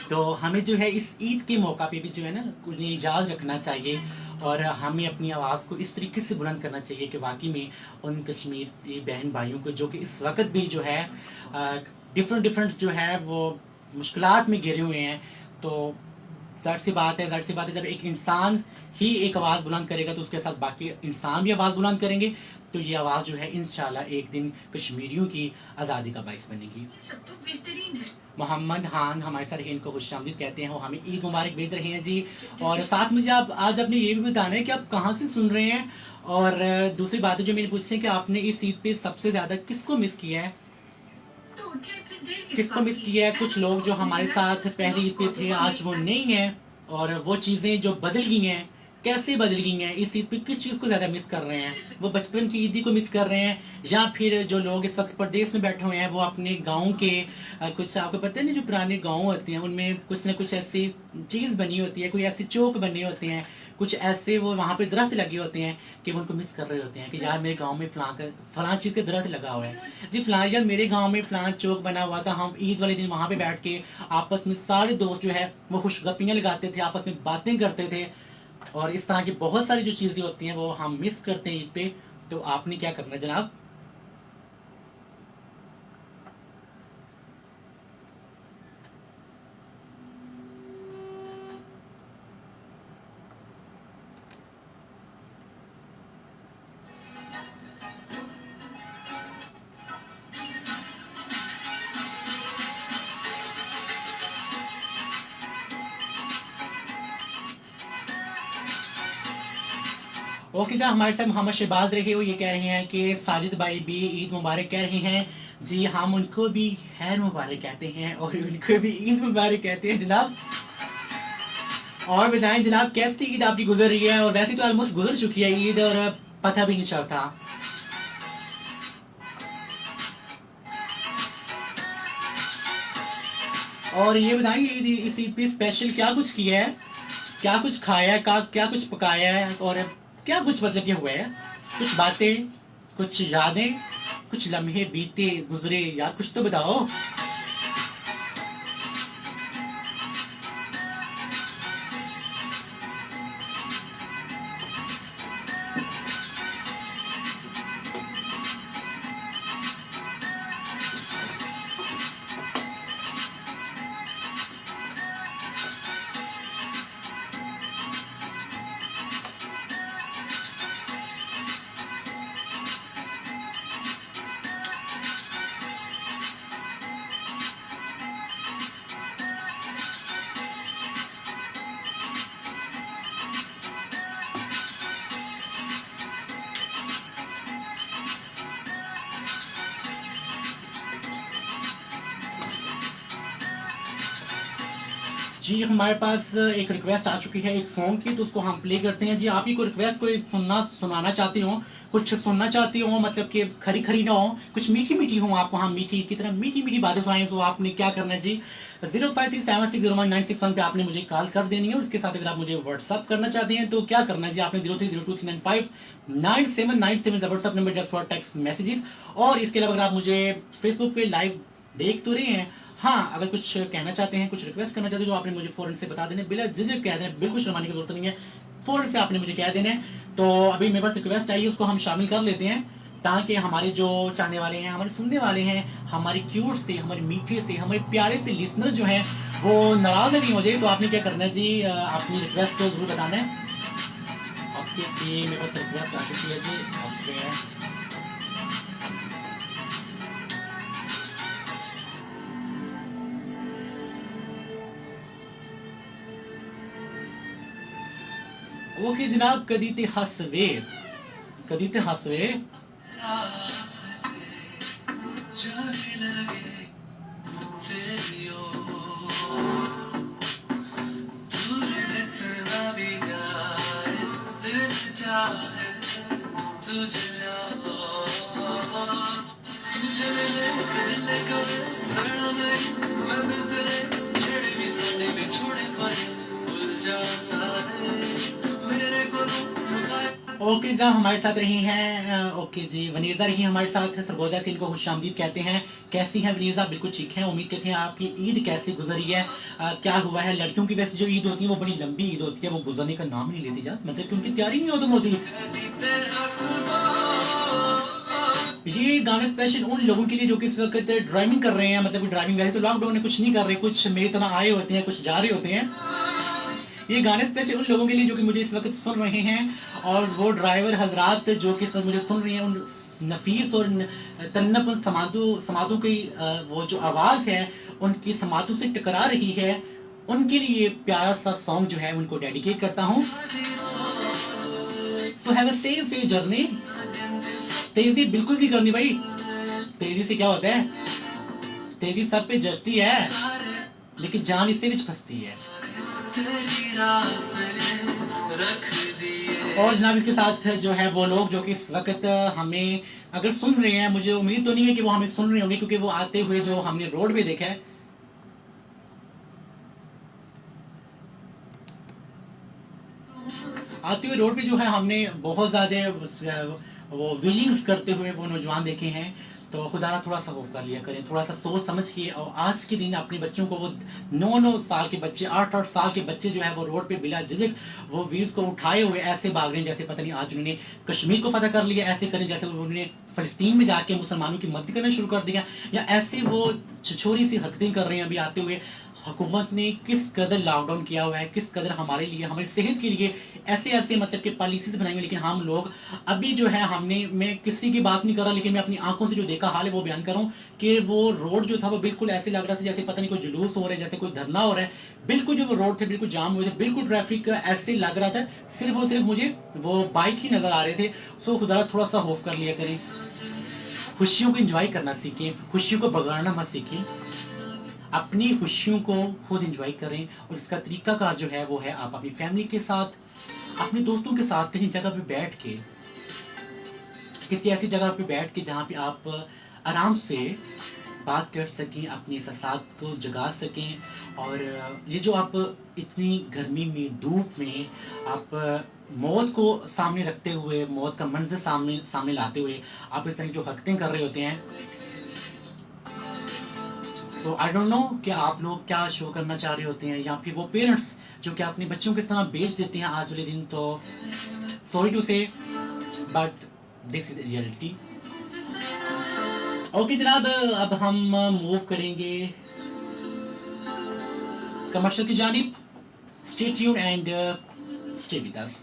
A: तो हमें जो है इस ईद के मौका पे भी जो है ना उन्हें याद रखना चाहिए, और हमें अपनी आवाज़ को इस तरीके से बुलंद करना चाहिए कि वाकई में उन कश्मीरी बहन भाइयों को जो कि इस वक्त भी जो है डिफरेंट जो है वो मुश्किलात में घिरे हुए हैं, तो जाहिर सी बात है जब एक इंसान ही एक आवाज़ बुलंद करेगा तो उसके साथ बाकी इंसान भी आवाज़ बुलंद करेंगे, तो ये आवाज़ जो है इंशाल्लाह एक दिन कश्मीरियों की आज़ादी का बाइस बनेगी। सब तो बेहतरीन है। मोहम्मद खान हमारे साथ इनको खुशामदीद कहते हैं, वो हमें ईद मुबारक भेज रहे हैं जी। और साथ मुझे आप आज आपने ये भी बताना है कि आप कहाँ से सुन रहे हैं, और दूसरी बात है जो मैंने पूछी है कि आपने इस ईद पे सबसे ज़्यादा किसको मिस किया है, किसको मिस किया है? कुछ लोग जो हमारे साथ पहली ईद पे थे आज वो नहीं है, और वो चीज़ें जो बदल गई हैं कैसे बदल गई हैं, इस ईद पे किस चीज़ को ज़्यादा मिस कर रहे हैं? वो बचपन की ईदी को मिस कर रहे हैं, या फिर जो लोग इस वक्त प्रदेश में बैठे हुए हैं वो अपने गांव के कुछ आपको पता है ना जो पुराने गांव होते हैं उनमें कुछ ना कुछ ऐसी चीज़ बनी होती है, कोई ऐसे चौक बने होते हैं, कुछ ऐसे वो वहाँ पे दरख्त लगे होते हैं कि वो उनको मिस कर रहे होते हैं कि यार मेरे गांव में फलां चीज़ का दरख्त लगा हुआ है जी, फलां यार मेरे गांव में फलां चौक बना हुआ था, हम ईद वाले दिन वहाँ पे बैठ के आपस में सारे दोस्त जो है वो खुशगपियाँ लगाते थे, आपस में बातें करते थे, और इस तरह की बहुत सारी जो चीज़ें होती हैं वो हम मिस करते हैं ईद पे। तो आपने क्या करना है जनाब? ओके सर, हमारे साथ मोहम्मद शहबाज रहे हो, ये कह रहे हैं कि साजिद भाई भी ईद मुबारक कह रहे हैं जी। हम उनको भी खैर मुबारक कहते हैं और उनको भी ईद मुबारक कहते हैं जनाब। और बताएं जनाब कैसी ईद आपकी गुजर रही है? और वैसे तो ऑलमोस्ट गुजर चुकी है ईद और पता भी नहीं चलता। और ये बताएंगे इस ईद पे स्पेशल क्या कुछ किया है, क्या कुछ खाया है, क्या कुछ पकाया है, और क्या कुछ मतलब ये हुआ है, कुछ बातें, कुछ यादें, कुछ लम्हे बीते गुजरे, यार कुछ तो बताओ। जी हमारे पास एक रिक्वेस्ट आ चुकी है एक सॉन्ग की, तो उसको हम प्ले करते हैं। जी आप ही को रिक्वेस्ट कोई सुनाना चाहती हो, कुछ सुनना चाहती हो, मतलब कि खरी खरी ना हो, कुछ मीठी मीठी हो, आप वहाँ मीठी की तरह मीठी मीठी बातें सुनाएं, तो आपने क्या करना है जी, 0537601961 पे आपने मुझे कॉल कर देनी है। उसके साथ अगर आप मुझे व्हाट्सअप करना चाहते हैं तो क्या करना है जी, आपने 0302395997 WhatsApp number, just for text messages. और इसके अलावा अगर आप मुझे फेसबुक पे लाइव देख तो रहे हैं, हाँ अगर कुछ कहना चाहते हैं, कुछ रिक्वेस्ट करना चाहते हैं, तो आपने मुझे फौरन से बता देना, बिना झिझक कह देना, बिल्कुल शर्माने की जरूरत नहीं है, फौरन से आपने मुझे कह देना है। तो अभी मेरे पास रिक्वेस्ट आई है, उसको हम शामिल कर लेते हैं, ताकि हमारे जो चाहने वाले हैं, हमारे सुनने वाले हैं, हमारे क्यूट से, हमारे मीठे से, हमारे प्यारे से लिसनर जो हैं वो नाराज नहीं हो जाए। तो आपने क्या करना है जी, अपनी रिक्वेस्ट को जरूर बताना है। ओके जी मेरे पास रिक्वेस्ट आ चुकी है जी। ओके ओके जनाब, कदी ते हसवे, कदी ते हसवे। ओके जनाब हमारे साथ रही हैं, ओके जी वनीजा रही हमारे साथ, सरगोदा से इनको खुशामदीद कहते हैं। कैसी हैं वनीजा? बिल्कुल ठीक है। उम्मीद करते हैं आपकी ईद कैसे गुजरी है, क्या हुआ है? लड़कियों की वैसे जो ईद होती है वो बड़ी लंबी ईद होती है, वो गुजरने का नाम नहीं लेती, जा मतलब कि उनकी तैयारी नहीं होती होती। ये गाने स्पेशल उन लोगों के लिए जो कि इस वक्त ड्राइविंग कर रहे हैं, मतलब ड्राइविंग वैसे तो लॉकडाउन में कुछ नहीं कर रहे, कुछ मेरी तरह आए होते हैं, कुछ जा रहे होते हैं। ये गाने स्पेशल उन लोगों के लिए जो कि मुझे इस वक्त सुन रहे हैं, और वो ड्राइवर हजरात जो कि इस वक्त मुझे सुन रहे हैं, उन नफीस और तन्नप उन समातों की वो जो आवाज है उनकी समातों से टकरा रही है, उनके लिए प्यारा सा सॉन्ग जो है उनको डेडिकेट करता हूँ। So have a safe journey. तेजी बिल्कुल नहीं करनी भाई, तेजी से क्या होता है, तेजी सब पे जचती है लेकिन जान इससे भी फंसती है। और जनाब इसके साथ जो है वो लोग जो कि इस वक्त हमें अगर सुन रहे हैं, मुझे उम्मीद तो नहीं है कि वो हमें सुन रहे होंगे, क्योंकि वो आते हुए जो हमने रोड पे देखा है, आते हुए रोड पे जो है हमने बहुत ज्यादा वो व्हीलिंग्स करते हुए वो नौजवान देखे हैं। तो खुदा थोड़ा सा खौफ कर लिया करें, थोड़ा सा सोच समझ के। और आज के दिन अपने बच्चों को, वो 9-9 साल के बच्चे, 8-8 साल के बच्चे जो है वो रोड पे बिला झिझक वो व्हील्स को उठाए हुए ऐसे भाग रहे हैं जैसे पता नहीं आज उन्होंने कश्मीर को फतह कर लिया, ऐसे करें जैसे उन्होंने फलस्तीन में जाके मुसलमानों की मदद करना शुरू कर दिया, या ऐसे वो छिछोरी सी हरकतें कर रहे हैं अभी आते हुए। हुकूमत ने किस कदर लॉकडाउन किया हुआ है, किस कदर हमारे लिए, हमारी सेहत के लिए ऐसे ऐसे मतलब कि पॉलिसीज बनाएंगे, लेकिन हम लोग अभी जो है हमने, मैं किसी की बात नहीं कर रहा, लेकिन मैं अपनी आंखों से जो देखा हाल है वो बयान कर रहा हूँ कि वो रोड जो था वो बिल्कुल ऐसे लग रहा था जैसे पता नहीं कोई जुलूस हो रहा है, जैसे कोई धरना हो रहा है। बिल्कुल जो वो रोड थे बिल्कुल जाम हुए थे, बिल्कुल ट्रैफिक ऐसे लग रहा था, सिर्फ और सिर्फ मुझे वो बाइक ही नजर आ रहे थे। सो खुदा थोड़ा सा खौफ कर लिया करें, खुशियों को एंजॉय करना सीखें, खुशियों को बगाड़ना मत सीखें, अपनी खुशियों को खुद एंजॉय करें। और इसका तरीकाकार जो है वो है आप अपनी फैमिली के साथ, अपने दोस्तों के साथ कहीं जगह पे बैठ के, किसी ऐसी जगह पे बैठ के जहाँ पे आप आराम से बात कर सकें, अपने एहसास को जगा सकें। और ये जो आप इतनी गर्मी में, धूप में आप मौत को सामने रखते हुए, मौत का मंजर सामने सामने लाते हुए आप इस तरह की जो हरकतें कर रहे होते हैं, सो आई डोंट नो कि आप लोग क्या शो करना चाह रहे होते हैं, या फिर वो पेरेंट्स जो कि अपने बच्चों को इस तरह बेच देते हैं आज वाले दिन। तो सॉरी टू से, but this is reality. Okay जनाब, अब हम मूव करेंगे कमर्शियल की जानिब। Stay tuned and stay with us.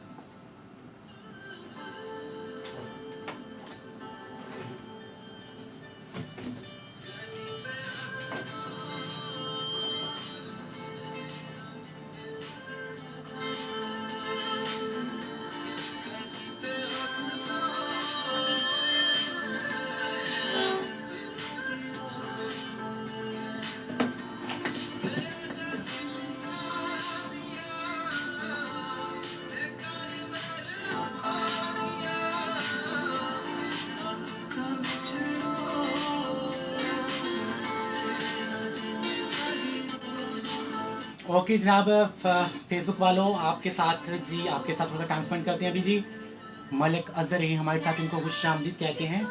A: Okay जनाब, फेसबुक वालों आपके साथ जी, आपके साथ थोड़ा टाइम स्पेंड करते हैं अभी जी। मलिक अजहर है हमारे साथ, इनको खुश आमदीद कहते हैं।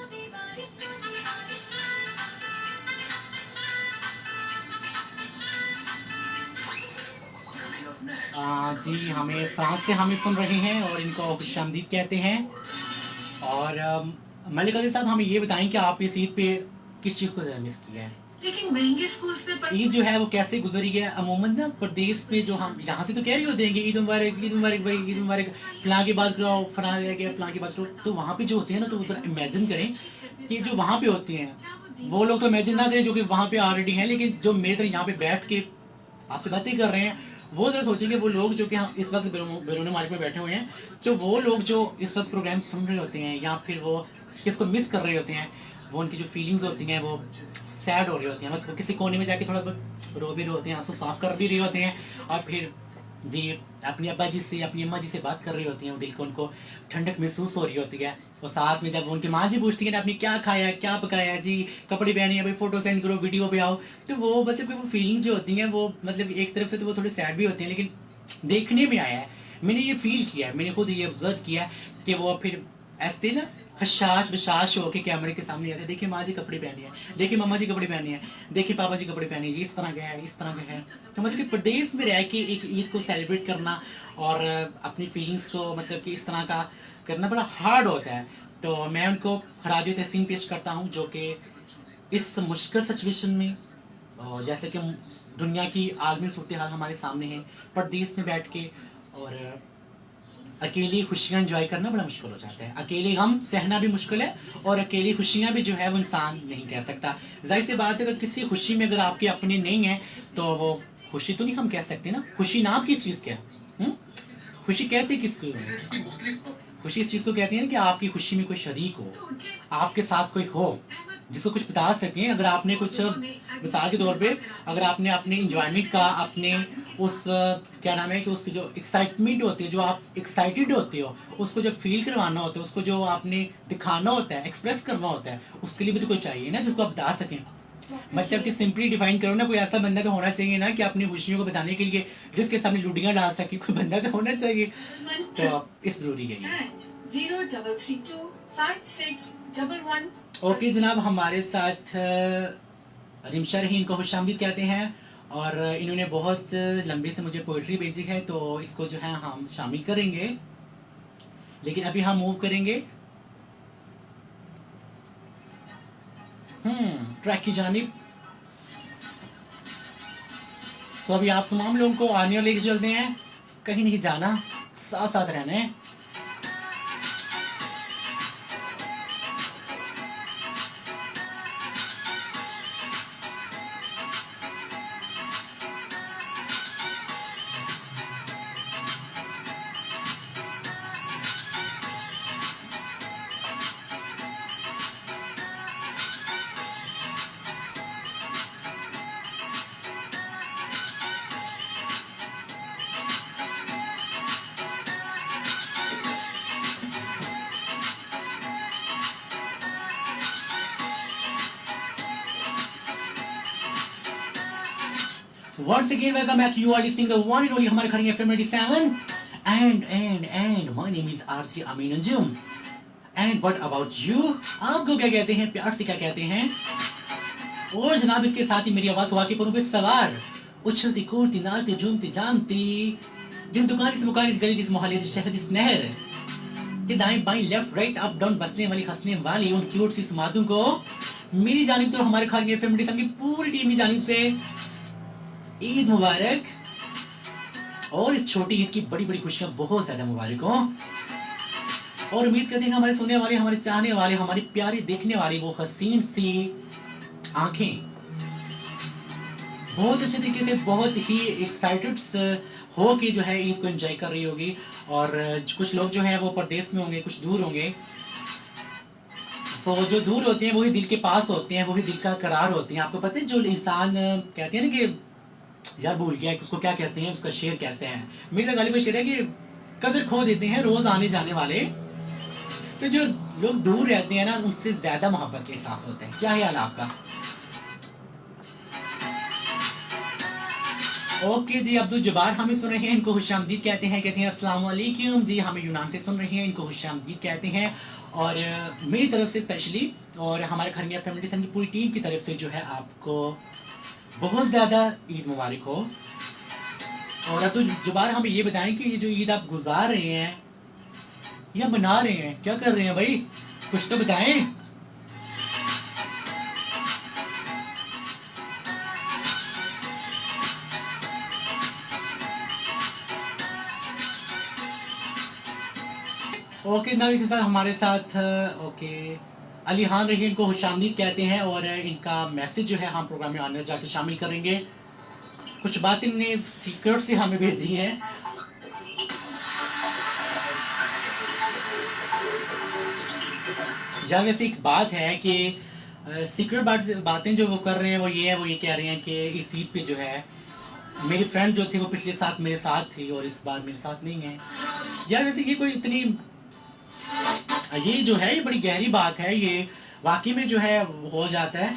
A: जी हमें फ्रांस से हमें सुन रहे हैं और इनको खुश आमदीद कहते हैं। और मलिक अजहर साहब, हमें ये बताएं कि आप इस ईद पे किस चीज़ को ज़्यादा मिस किया है?
C: लेकिन महंगे स्कूल्स में
A: ईद जो है वो कैसे गुजरी है? अमूमन ना प्रदेश में जो हम यहाँ से तो कह रही होते हैं कि ईद मुबारक, ईद मुबारक भाई, ईद मुबारक, फलां की बात करो, फलां रह गया, फलां की बात करो। तो वहाँ पे जो होते हैं ना, तो उधर इमेजिन करें कि जो वहाँ पे होते हैं वो लोग तो इमेजिन ना करें जो कि वहाँ पे ऑलरेडी हैं, लेकिन जो मेरे तरह यहाँ पे बैठ के आपसे बातें कर रहे हैं वो जरा सोचेंगे, वो लोग जो कि हम इस वक्त बैरून मार्केट में बैठे हुए हैं, तो वो लोग जो इस वक्त प्रोग्राम सुन रहे होते हैं या फिर वो किसको मिस कर रहे होते हैं, वो उनकी जो फीलिंग्स होती हैं वो सैड हो रही होती हैं, मतलब किसी कोने में जाके थोड़ा बहुत रो भी रहे होते हैं, आंसू साफ कर भी रहे होते हैं, और फिर जी अपनी अब्बा जी से, अपनी अम्मा जी से बात कर रही होती हैं, वो दिल को उनको ठंडक महसूस हो रही होती है। और साथ में जब उनकी माँ जी पूछती है ना आपने क्या खाया, क्या पकाया जी, कपड़े पहने हैं भाई, फोटो सेंड करो, वीडियो पे आओ, तो वो मतलब वो फीलिंग जो होती है वो मतलब एक तरफ से तो वो थोड़ी सैड भी होती है, लेकिन देखने में आया है, मैंने ये फील किया है, मैंने खुद ये ऑब्जर्व किया है कि वो फिर ऐसे ना हशाश बशाश हो के कैमरे के सामने आते, देखिए माँ जी कपड़े पहने हैं, देखिए मम्मा जी कपड़े पहने हैं, देखिए पापा जी कपड़े पहने हैं, इस तरह के है, इस तरह के है। तो मतलब कि प्रदेश में रह के एक ईद को सेलिब्रेट करना और अपनी फीलिंग्स को मतलब कि इस तरह का करना बड़ा हार्ड होता है। तो मैं उनको खराज तहसीन पेश करता हूँ जो कि इस मुश्किल सिचुएशन में, जैसे कि दुनिया की आलमी सूरत हाल हमारे सामने है, प्रदेश में बैठ के और अकेली खुशियां एंजॉय करना बड़ा मुश्किल हो जाता है। अकेले गम सहना भी मुश्किल है और अकेली खुशियां भी जो है वो इंसान नहीं कह सकता। जाहिर सी बात है, अगर किसी खुशी में अगर आपके अपने नहीं है तो वो खुशी तो नहीं हम कह सकते ना। खुशी नाम किस चीज का है? खुशी कहते किसको? खुशी इस चीज को कहते हैं ना कि आपकी खुशी में कोई शरीक हो, आपके साथ कोई हो जिसको कुछ बता सकें। अगर आपने कुछ मिसाल के तौर पे अगर आपने अपने इंजॉयमेंट का, अपने उस क्या नाम है कि उसकी जो एक्साइटमेंट होती है, जो आप एक्साइटेड होते हो, उसको जो फील करवाना होता है, उसको जो आपने दिखाना होता है, एक्सप्रेस करना होता है, उसके लिए भी तो कोई चाहिए ना जिसको आप बता सकें। मतलब कि सिंपली डिफाइन करो ना, कोई ऐसा बंदा तो होना चाहिए ना कि अपनी खुशियों को बताने के लिए जिसके सामने लुडियां डाल सके, कोई बंदा तो होना चाहिए। तो इस जरूरी है ये। ओके जनाब, हमारे साथ रिमशा रही, इनको खुशामदीद कहते हैं और इन्होंने बहुत लंबी से मुझे पोइट्री भेजी है, तो इसको जो है हम शामिल करेंगे, लेकिन अभी हम मूव करेंगे ट्रैक की जानिब। तो अभी आप तमाम लोगों को आने और लेके चलते हैं, कहीं नहीं जाना, साथ साथ रहना है। Once again, welcome back. You are listening to the one and only हमारे खड़ी FM 87. And my name is RJ Amin Anjum. And what about you? आपको क्या कहते हैं, प्यार से क्या कहते हैं? और जनाब इसके साथ ही मेरी आवाज हुआ के परों पे सवार, उछलती कूदती नाचती झूमती जामती, जिस दुकान इस मुकान इस गली इस मोहल्ले इस शहर इस नहर के दाएं बाएं लेफ्ट राइट अप डाउन बसने वाली हंसने वाली उन क्यूट सी समातों को मेरी जानिब से और हमारे खाने फैमिली संग की पूरी टीम की जानिब से ईद मुबारक। और इस छोटी ईद की बड़ी बड़ी खुशियां बहुत ज्यादा मुबारक हो। और उम्मीद करते हैं हमारे सुनने वाले, हमारे चाहने वाले, हमारी प्यारी देखने वाली वो हसीन सी आंखें बहुत अच्छे तरीके से, बहुत ही एक्साइटेड हो के जो है ईद को एंजॉय कर रही होगी। और कुछ लोग जो है वो परदेश में होंगे, कुछ दूर होंगे। तो जो दूर होते हैं वही दिल के पास होते हैं, वही दिल का करार होते हैं। आपको पता है जो इंसान कहते हैं ना कि यार भूल गया उसको क्या कहते हैं, उसका शेर कैसे है, मेरा गालिब शेर है कि कदर खो देते हैं रोज आने जाने वाले। तो जो लोग दूर रहते हैं ना उनसे ज्यादा मोहब्बत का एहसास होता है। क्या ख्याल है आपका? ओके जी, अब्दुल जब्बार हमें सुन रहे हैं, इनको खुशामदीद कहते हैं अस्सलाम वालेकुम जी। हमें यूनान से सुन रहे हैं, इनको खुशामदीद कहते हैं। और मेरी तरफ से स्पेशली और हमारे खरमिया फैमिली की पूरी टीम की तरफ से जो है आपको बहुत ज़्यादा ईद मुबारक हो। और अब्दुल जब्बार हमें ये बताएं कि ये जो ईद आप गुजार रहे हैं या मना रहे हैं, क्या कर रहे हैं भाई, कुछ तो बताएं। ओके नवी के साथ हमारे साथ ओके अली खान रही, इनको खुशामदीद कहते हैं। और इनका मैसेज जो है हम प्रोग्राम में आने जाके शामिल करेंगे। कुछ बातें इन्होंने सीक्रेट से हमें भेजी हैं। यार वैसे एक बात है कि सीक्रेट बातें जो वो कर रहे हैं वो ये कह रहे हैं कि इस ईद पे जो है मेरी फ्रेंड जो थी वो पिछले साथ मेरे साथ थी और इस बार मेरे साथ नहीं है। यार वैसे ये कोई इतनी, ये जो है ये बड़ी गहरी बात है, ये वाकई में जो है हो जाता है।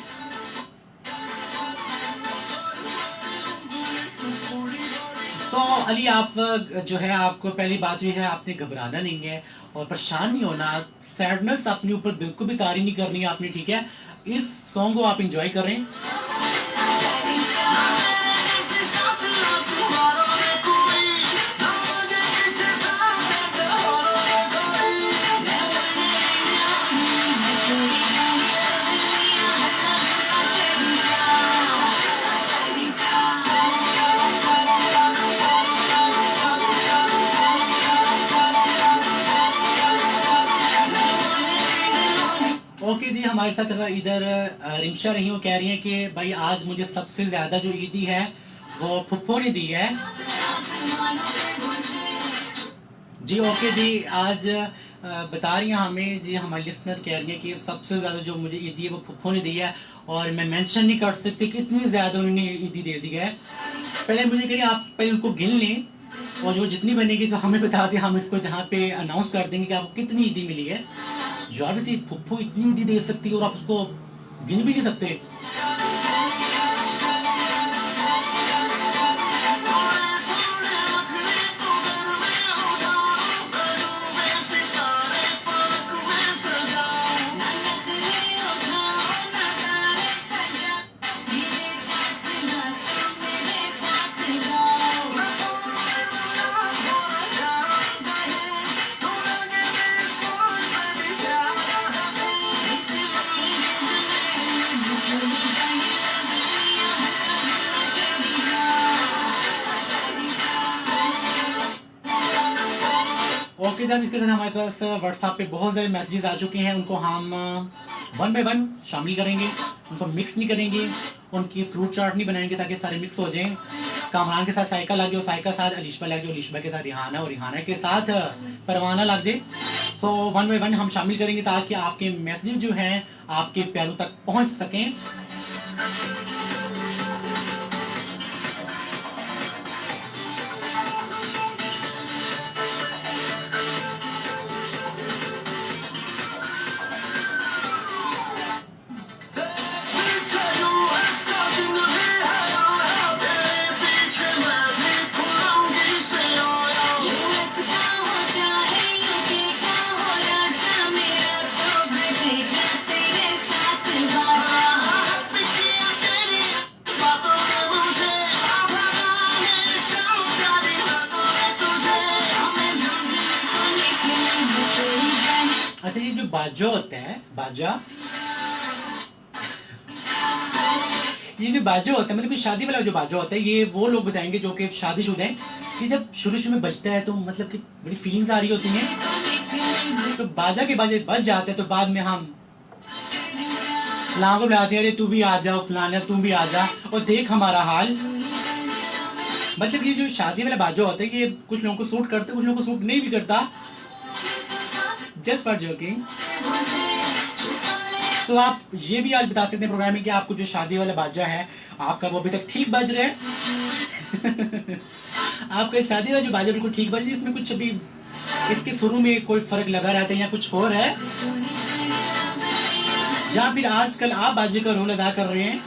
A: तो अली आप जो है आपको पहली बात ये है आपने घबराना नहीं है और परेशान नहीं होना, सैडनेस अपने ऊपर बिल्कुल भी तारी नहीं करनी है आपने, ठीक है। इस सॉन्ग को आप एंजॉय करें। ओके जी, हमारे साथ इधर रिमशा रही, वो कह रही हैं कि भाई आज मुझे सबसे ज्यादा जो ईदी है वो फुप्पो ने दी है जी। ओके जी, आज बता रही हैं हमें जी, हमारी लिसनर कह रही है कि सबसे ज्यादा जो मुझे ईदी है वो फुप्पो ने दी है। और मैं मेंशन नहीं कर सकती कि इतनी ज्यादा उन्होंने ईदी दे दी है। पहले मुझे कह रही आप पहले उनको गिन लें और जो जितनी बनेगी तो हमें बता दें, हम इसको जहाँ पे अनाउंस कर देंगे कि आपको कितनी ईदी मिली है। यार वैसे फुप्पो इतनी ईदी दे सकती है और आप उसको गिन भी नहीं सकते। ओके जब इसके साथ हमारे पास व्हाट्सएप पे बहुत सारे मैसेजेस आ चुके हैं, उनको हम वन बाय वन शामिल करेंगे, उनको मिक्स नहीं करेंगे, उनकी फ्रूट चार्ट नहीं बनाएंगे ताकि सारे मिक्स हो जाएं। कामरान के साथ साइका लग जाए, साइका साथ अलिशबा लग जाए, अलिशबा के साथ रिहाना और रिहाना के साथ परवाना लग जाए। सो वन बाय वन हम शामिल करेंगे ताकि आपके मैसेजेस जो हैं आपके पैरों तक पहुंच सकें। अच्छा, ये जो बाजा होता है, बाजा, ये जो बाजा होता है मतलब ये शादी वाला जो बाजा होता है, ये वो लोग बताएंगे जो कि शादीशुदा हैं कि जब शुरू शुरू में बजता है तो मतलब कि बड़ी फीलिंग्स आ रही होती हैं, तो बाजा के बाजे बज जाते हैं तो बाद में हम फलां को बुलाते हैं, अरे तू भी आ जाओ, फलाना तू भी आ जा और देख हमारा हाल। मतलब ये जो शादी वाला बाजा होता है ये कुछ लोगों को सूट करता है, कुछ लोगों को सूट नहीं भी करता। Just for joking. तो आप ये भी आज बता सकते हैं प्रोग्राम में कि आपको जो शादी वाला बाजा है आपका वो अभी तक ठीक बज रहा है। आपका शादी वाला जो बाजा बिल्कुल ठीक बज रहा है, इसमें कुछ अभी इसके शुरू में कोई फर्क लगा रहता है या कुछ और है, या फिर आजकल आप बाजे का रोल अदा कर रहे हैं।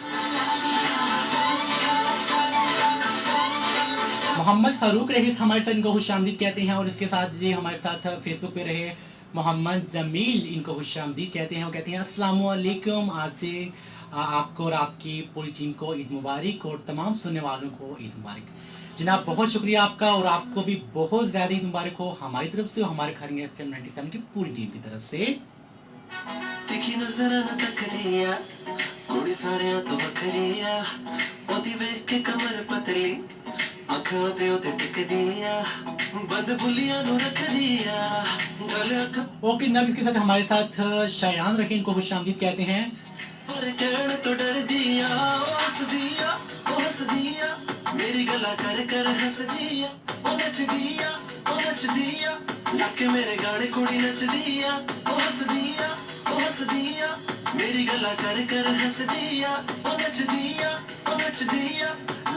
A: मोहम्मद फारूक रहीस हमारे साथ, इनको खुशामदीद कहते हैं। और इसके साथ ये हमारे साथ फेसबुक पे रहे मोहम्मद जमील, इनको खुशामदीद कहते हैं। वो कहते हैं अस्सलाम वालेकुम, आज से आपको और आपकी पूरी टीम को ईद मुबारक और तमाम सुनने वालों को ईद मुबारक। जनाब बहुत शुक्रिया आपका, और आपको भी बहुत ज्यादा ईद मुबारक हो हमारी तरफ से और हमारे खरंगे FM 97 की पूरी टीम की तरफ से।
D: तिखी नजर न तकलिया कुड़ी सारिया तो बखरिया ओदी वेख के कमर पतली अखा दे ओते टिक दिया बंद बुलिया नु रख दिया गले अख।
A: ओके जनाब, इसके साथ हमारे साथ शायान रखे, इनको खुशामदीद कहते हैं।
D: पर कहण तो डर दिया ओ हंस दिया मेरी गला कर कर हंस दिया ओ नच दिया लाके मेरे गाने कुड़ी नच दिया ओ हंस दिया मेरी गला कर कर हंस दिया ओ नच दिया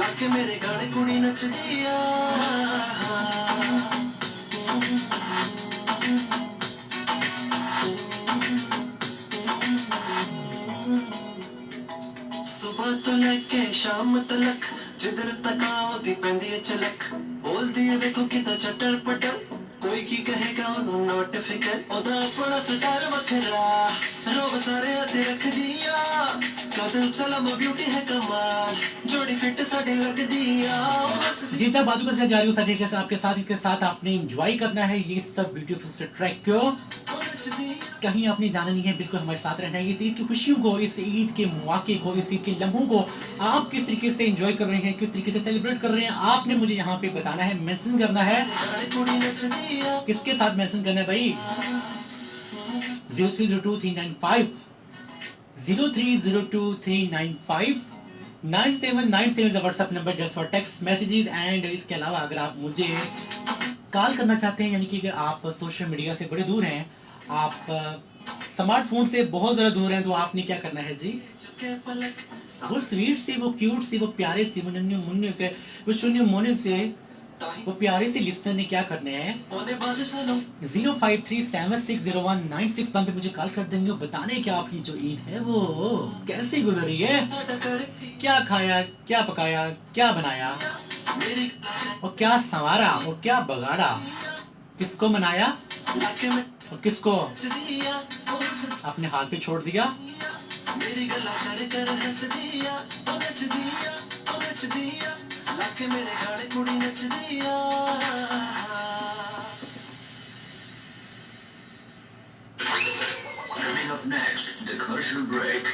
D: लाके मेरे गाने कुड़ी नच दिया। सुबह तो लेके शाम तलक जिधर तकाओ दी पेंदी है चलक बोल दिए देखो कितना चटर पटर कोई की कहेगा उन्हों नोट फिकर ओदा अपना स्टार वखरा रोब सारे हाथे रख दिया कदम चला मो ब्यूटी है कमाल जोड़ी फिट साड़ी लग दिया।
A: जीता बाजू के साथ जा रही हूँ साथी के साथ, आपके साथ इसके साथ आपने एंजॉय करना है ये सब ब्यूटीफुल ट्रैक को, कहीं आपने जाना नहीं है, बिल्कुल हमारे साथ रहना है। इस ईद की खुशियों को, इस ईद के मौके को, इस ईद के लम्हों को आप किस तरीके से एंजॉय कर रहे हैं, किस तरीके से सेलिब्रेट कर रहे हैं, आपने मुझे यहाँ पे बताना है, मेंशन करना है। किसके साथ मेंशन करना है भाई? 03023950 03023950 9797 WhatsApp number just for text messages. And इसके अलावा अगर आप मुझे कॉल करना चाहते हैं, यानी कि अगर आप सोशल मीडिया से बड़े दूर हैं, आप स्मार्टफोन से बहुत ज्यादा दूर हैं, तो आपने क्या करना है जी, वो स्वीट से, वो क्यूट से, वो प्यारे से, वो नन्हे मुन्ने से, वो शून्य मोने से, वो प्यारे से लिस्टर ने क्या करना है 0537601961 पे मुझे कॉल कर देंगे और बताने कि आपकी जो ईद है वो कैसी गुजरी है, क्या खाया, क्या पकाया, क्या बनाया और क्या संवारा और क्या बगाड़ा, किसको मनाया और किसको अपने हाल पे छोड़ दिया।
D: मेरी गला कर कर हंस दिया ओ नच दिया लाके मेरे गाने कुड़ी नच दिया। Coming up next, the commercial break.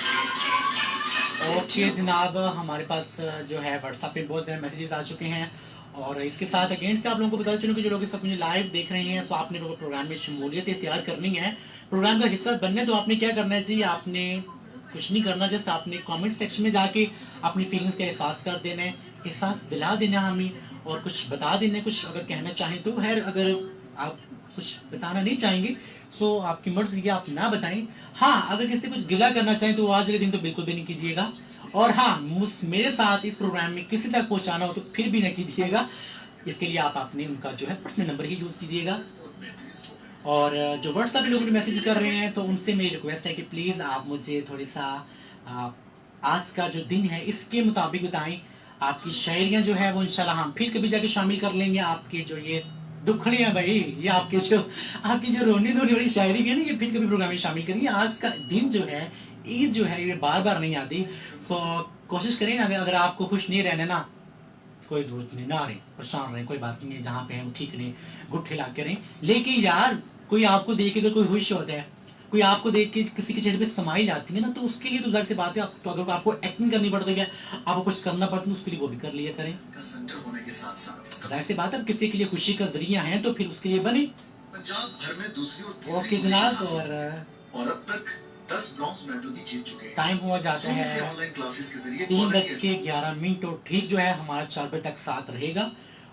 A: Okay जनाब, हमारे पास जो है व्हाट्सएप पे बहुत सारे मैसेजेस आ चुके हैं, और इसके साथ अगेन से आप लोगों को बता चलूं कि जो लोग इस वक्त मुझे लाइव देख रहे हैं, तो आपने लोगों को प्रोग्राम में शमूलियत इख्तियार करनी है, प्रोग्राम का हिस्सा बनना है, तो आपने क्या करना है जी, आपने कुछ नहीं करना, जस्ट आपने कमेंट सेक्शन में जाके अपनी फीलिंग्स का एहसास कर देना है, एहसास दिला देना हमें, और कुछ बता देना है, कुछ अगर कहना चाहें तो। खैर अगर आप कुछ बताना नहीं चाहेंगे तो आपकी मर्जी है, आप ना बताएं। हाँ, अगर किसी कुछ गिला करना चाहें तो आज के दिन तो बिल्कुल भी नहीं कीजिएगा, और हाँ, मेरे साथ इस प्रोग्राम में किसी तक पहुंचाना हो तो फिर भी न कीजिएगा, इसके लिए आप अपने उनका जो है पर्सनल नंबर ही यूज कीजिएगा। और जो व्हाट्सएप पे लोग मैसेज कर रहे हैं, तो उनसे मेरी रिक्वेस्ट है कि प्लीज आप मुझे थोड़ी सा आज का जो दिन है इसके मुताबिक बताएं। आपकी शायरियां जो है वो इंशाल्लाह हम फिर कभी जाके शामिल कर लेंगे। आपके जो ये दुखड़ियां भाई, ये आपकी जो रोनी धोनी वाली शायरी है ना, ये फिर कभी प्रोग्राम में शामिल करेंगे। आज का दिन जो है, ईद जो है, ये बार बार नहीं आती, सो कोशिश करें ना, अगर आपको खुश नहीं रहना ना, कोई जरूरत नहीं, ना रहे, परेशान रहे, कोई बात नहीं है, जहाँ पे है वो ठीक रहे, गुट हिला के रहें, लेकिन यार कोई आपको देख के अगर कोई खुश होता है कोई आपको देख के किसी के चेहरे पे स्माइल आती है ना, तो उसके लिए तो जाहिर सी बात है, तो अगर आपको एक्टिंग करनी पड़ती है, आपको कुछ करना पड़ता है, उसके लिए वो भी कर लिया करें।
D: का सेंटर होने के साथ साथ
A: जाहिर सी बात है, किसी के लिए खुशी का जरिया है तो फिर उसके लिए बने।
D: पंजाब भर में दूसरी और तीसरी
A: ओके
D: पोजीशन
A: जनाब,
D: हासिल और अब तक 10 ब्रॉन्ज मेडल भी जीत चुके हैं।
A: टाइम हुआ जाता
D: Zoom
A: है
D: से ऑनलाइन क्लासेस के जरिए
A: 3:11 और ठीक जो है हमारा 4 बजे तक साथ रहेगा,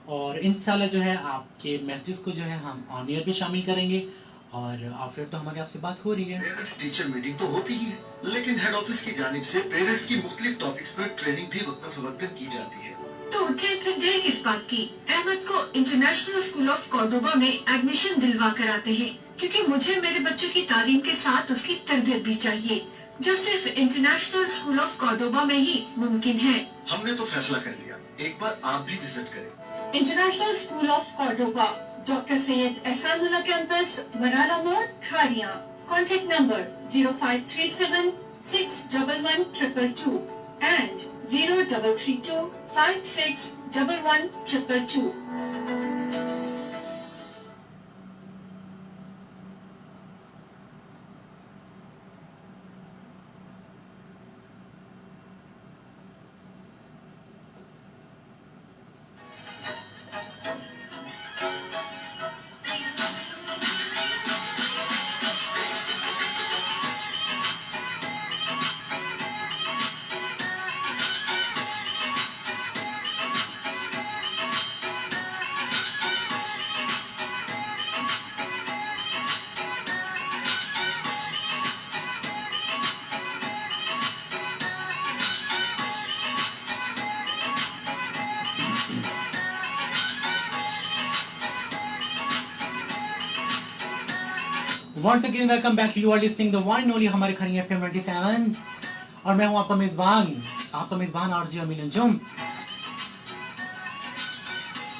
A: और इंशाल्लाह जो है आपके मैसेजेस को जो है हम ऑन एयर भी शामिल करेंगे, और आफ्टर तो हमारी आपसे बात हो रही है।
D: पेरेंट्स टीचर मीटिंग तो होती ही है, लेकिन हेड ऑफिस की जानिब से पेरेंट्स की मुख्तलिफ टॉपिक्स पर ट्रेनिंग भी वक्तन फवक्तन की जाती है।
C: तो उठे फिर देर किस बात की, अहमद को इंटरनेशनल स्कूल ऑफ कॉर्डोबा में एडमिशन दिलवा कर आते हैं, क्योंकि मुझे मेरे बच्चे की तालीम के साथ उसकी तरबियत भी चाहिए, जो सिर्फ इंटरनेशनल स्कूल ऑफ कॉर्डोबा में ही मुमकिन है।
D: हमने तो फैसला कर लिया, एक बार आप भी विजिट करें।
C: International school of Cordoba, doctor Syed Ehsanullah campus, Manala मोड़, Khariya. Contact number 0537 611 222 and 0332 5611 222.
A: Once again welcome back, you are listening the one and only हमारे खरी FM 97, और मैं हूं आपका मेजबान आरजे अमीन अंजुम।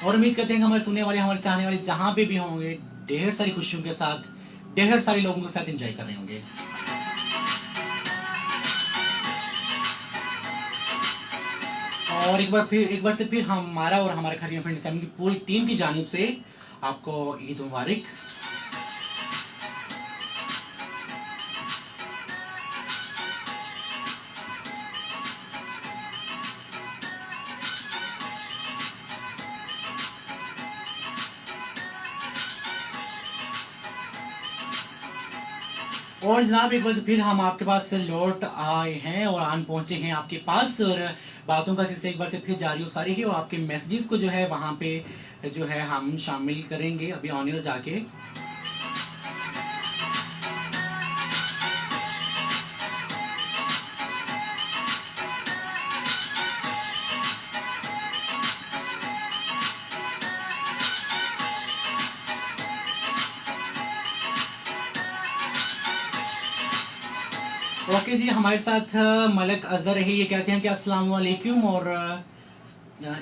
A: और उम्मीद करते हैं कि हमारे सुनने वाले, हमारे चाहने वाले जहां पे भी होंगे, ढेर सारी खुशियों के साथ, ढेर सारे लोगों के साथ एंजॉय कर रहे होंगे। और एक बार से फिर हमारा और हमारे खरी FM 97 की पूरी टीम की जानिब से आपको ईद मुबारक। और जनाब एक बार फिर हम आपके पास से लौट आए हैं और आन पहुंचे हैं आपके पास, और बातों का सिलसिला एक बार से फिर जारी सारी है, और आपके मैसेजेस को जो है वहां पे जो है हम शामिल करेंगे अभी ऑन एयर जाके। ओके जी, हमारे साथ मलक अजहर है, ये कहते हैं कि अस्सलाम वालेकुम और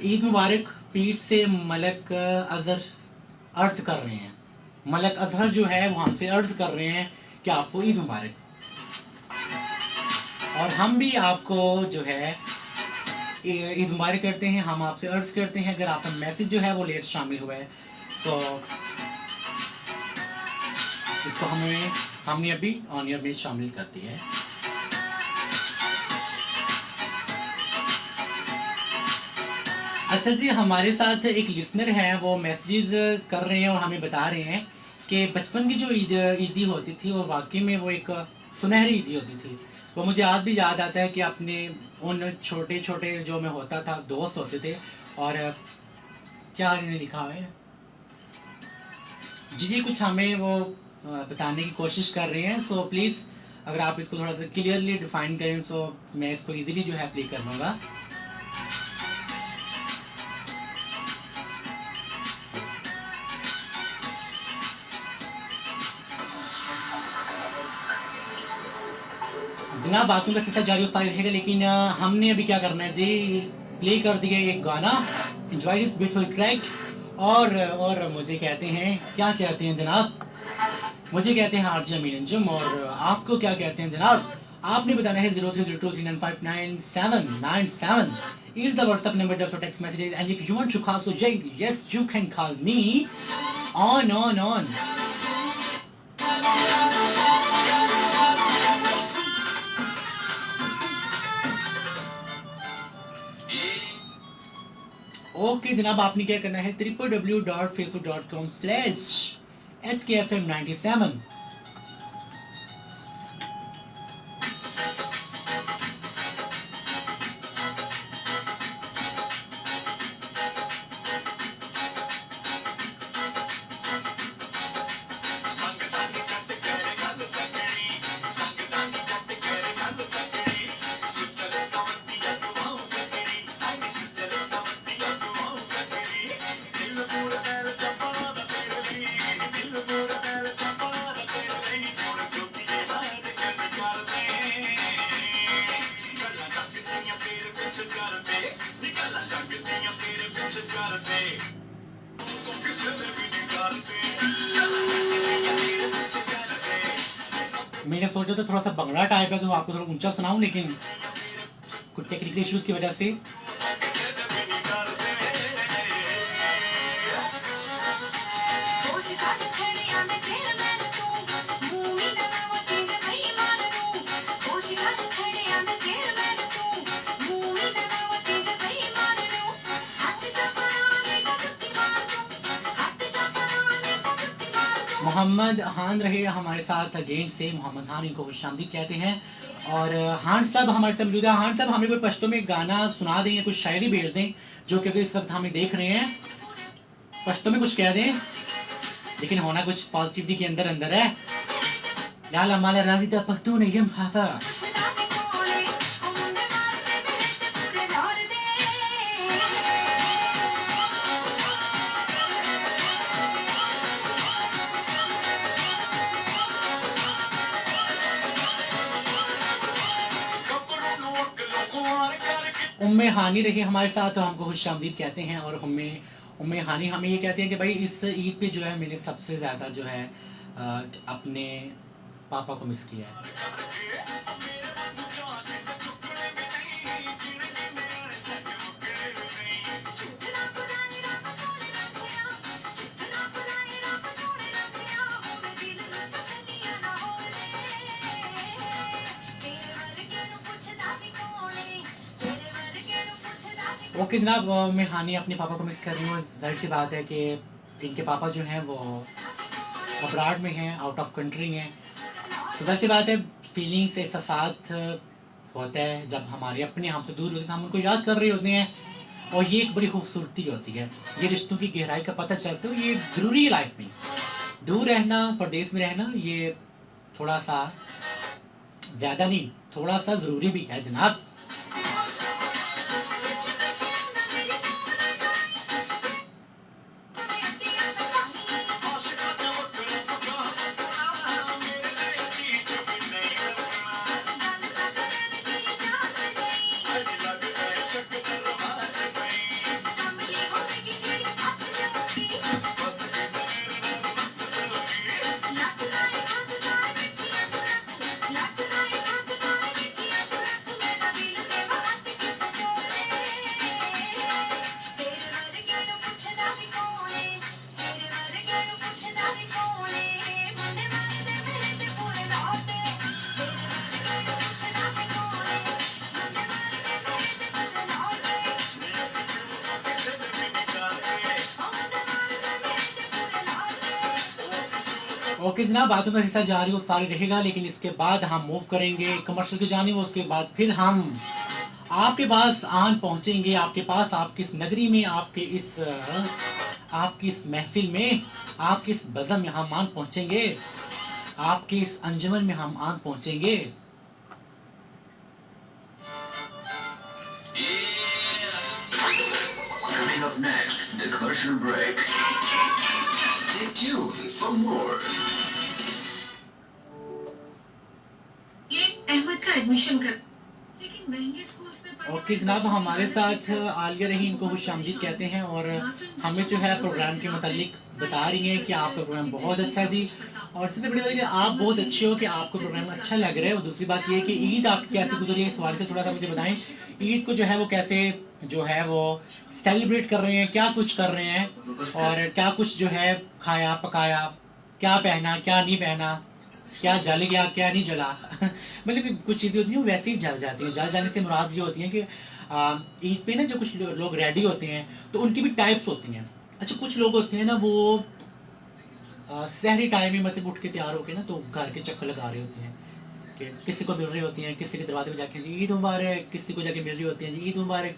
A: ईद मुबारक। पीठ से मलक अजहर अर्ज कर रहे हैं, मलक अजहर जो है वो हमसे अर्ज कर रहे हैं कि आपको ईद मुबारक, और हम भी आपको जो है ईद मुबारक करते हैं। हम आपसे अर्ज करते हैं, अगर आपका मैसेज जो है वो लेट शामिल हुआ है तो इसको हमने अभी ऑन एयर में शामिल कर दिया है। अच्छा जी, हमारे साथ एक लिसनर है, वो मैसेजेस कर रहे हैं और हमें बता रहे हैं कि बचपन की जो ईदी होती थी और वाकई में वो एक सुनहरी ईदी होती थी। वो मुझे आज भी याद आता है कि अपने उन छोटे छोटे जो मैं होता था दोस्त होते थे, और क्या इन्होंने लिखा है जी कुछ हमें वो बताने की कोशिश कर रहे हैं। सो प्लीज़ अगर आप इसको थोड़ा सा क्लियरली डिफाइन करें सो मैं इसको इजीली जो है प्ले कर लूँगा। जनाब बातों का सिलसिला जारी सारी रहेगा, लेकिन हमने अभी क्या करना है जी, प्ले कर दिया एक गाना, एंजॉय दिस ब्यूटीफुल ट्रैक। और मुझे कहते हैं, क्या कहते हैं जनाब, मुझे कहते हैं आरजे अमीन अंजुम, और आपको क्या कहते हैं जनाब, आपने बताना है 0302395997 is the WhatsApp number just for text messages, and if you want to call, so yes you can call me on okay जनाब, आपने क्या करना है www.facebook.com/HKFM97। मैंने सोचा था थोड़ा सा बंगड़ा टाइप है तो आपको थोड़ा ऊंचा सुनाऊं, लेकिन कुछ टेक्निकल इश्यूज की वजह से मोहम्मद खान रहे हमारे साथ अगेन से। मोहम्मद खान, इनको खुशामदीद कहते हैं। और हान साहब हमारे साथ मौजूद है। हान साहब हमें कोई पश्तो में गाना सुना दें या कुछ शायरी भेज दें, जो कि इस वक्त हमें देख रहे हैं। पश्तो में कुछ कह दें, लेकिन होना कुछ पॉजिटिविटी के अंदर अंदर है। लाल हमारा राजी का पख्तू नहीं फाफा। उम्मे हानी रही हमारे साथ, तो हमको खुशामदीद कहते हैं। और उम्मे हानी हमें ये कहते हैं कि भाई इस ईद पे जो है मैंने सबसे ज़्यादा जो है अपने पापा को मिस किया है। ओके जनाब, मैं हानी अपने पापा को मिस कर रही हूँ। जाहिर सी बात है कि इनके पापा जो हैं वो अब्राड में हैं, आउट ऑफ कंट्री हैं। तो जाहिर सी बात है फीलिंग्स ऐसा साथ होता है जब हमारे अपने हमसे दूर होते हैं, हम उनको याद कर रहे होते हैं। और ये एक बड़ी खूबसूरती होती है, ये रिश्तों की गहराई का पता चलता है। ये ज़रूरी है लाइफ में, दूर रहना, परदेश में रहना, ये थोड़ा सा ज़्यादा नहीं, थोड़ा सा ज़रूरी भी है जनाब। ओके जनाब, बातों का हिस्सा जारी वो सारी रहेगा, लेकिन इसके बाद हम मूव करेंगे कमर्शियल की जानिब। उसके बाद फिर हम आपके पास आन पहुंचेंगे, आपके पास, आपकी इस नगरी में, आपकी इस महफिल में, आपकी इस बज़म में हम आन पहुंचेंगे, आपकी इस अंजुमन में हम आन पहुंचेंगे।
E: Coming up next, the commercial break. Stay tuned for more.
C: ये अहमद का एडमिशन कर, लेकिन महंगे स्कूल्स में पढ़ने
A: ओके जनाब, हमारे साथ आलिया रही, इनको खुशामदीद कहते हैं। और हमें जो है प्रोग्राम के मुतालिक बता रही हैं कि आपका प्रोग्राम बहुत अच्छा है जी। और सबसे बड़ी बात है कि आप बहुत अच्छे हो, कि आपको प्रोग्राम अच्छा लग रहा है। और दूसरी बात ये है कि ईद आपकी कैसे गुजरी है, इस हवाले से थोड़ा सा मुझे बताएं। ईद को जो है वो कैसे जो है वो सेलिब्रेट कर रहे हैं, क्या कुछ कर रहे हैं, और क्या कुछ जो है खाया पकाया, क्या पहना क्या नहीं पहना। क्या जल गया क्या नहीं जला मतलब कि कुछ चीजें होती हैं वो वैसे ही जल जाती हैं। जल जाने से मुराद ये होती है कि ईद पे ना जो कुछ लोग रेडी होते हैं तो उनकी भी टाइप्स होती हैं। अच्छा कुछ लोग होते हैं ना वो शहरी टाइम में मतलब उठ के तैयार होके ना तो घर के चक्कर लगा रहे होते हैं कि किसी को मिल रही होती हैं, किसी के दरवाजे पे जाके जी ईद मुबारक, किसी को जाके मिल रही होती हैं जी ईद मुबारक।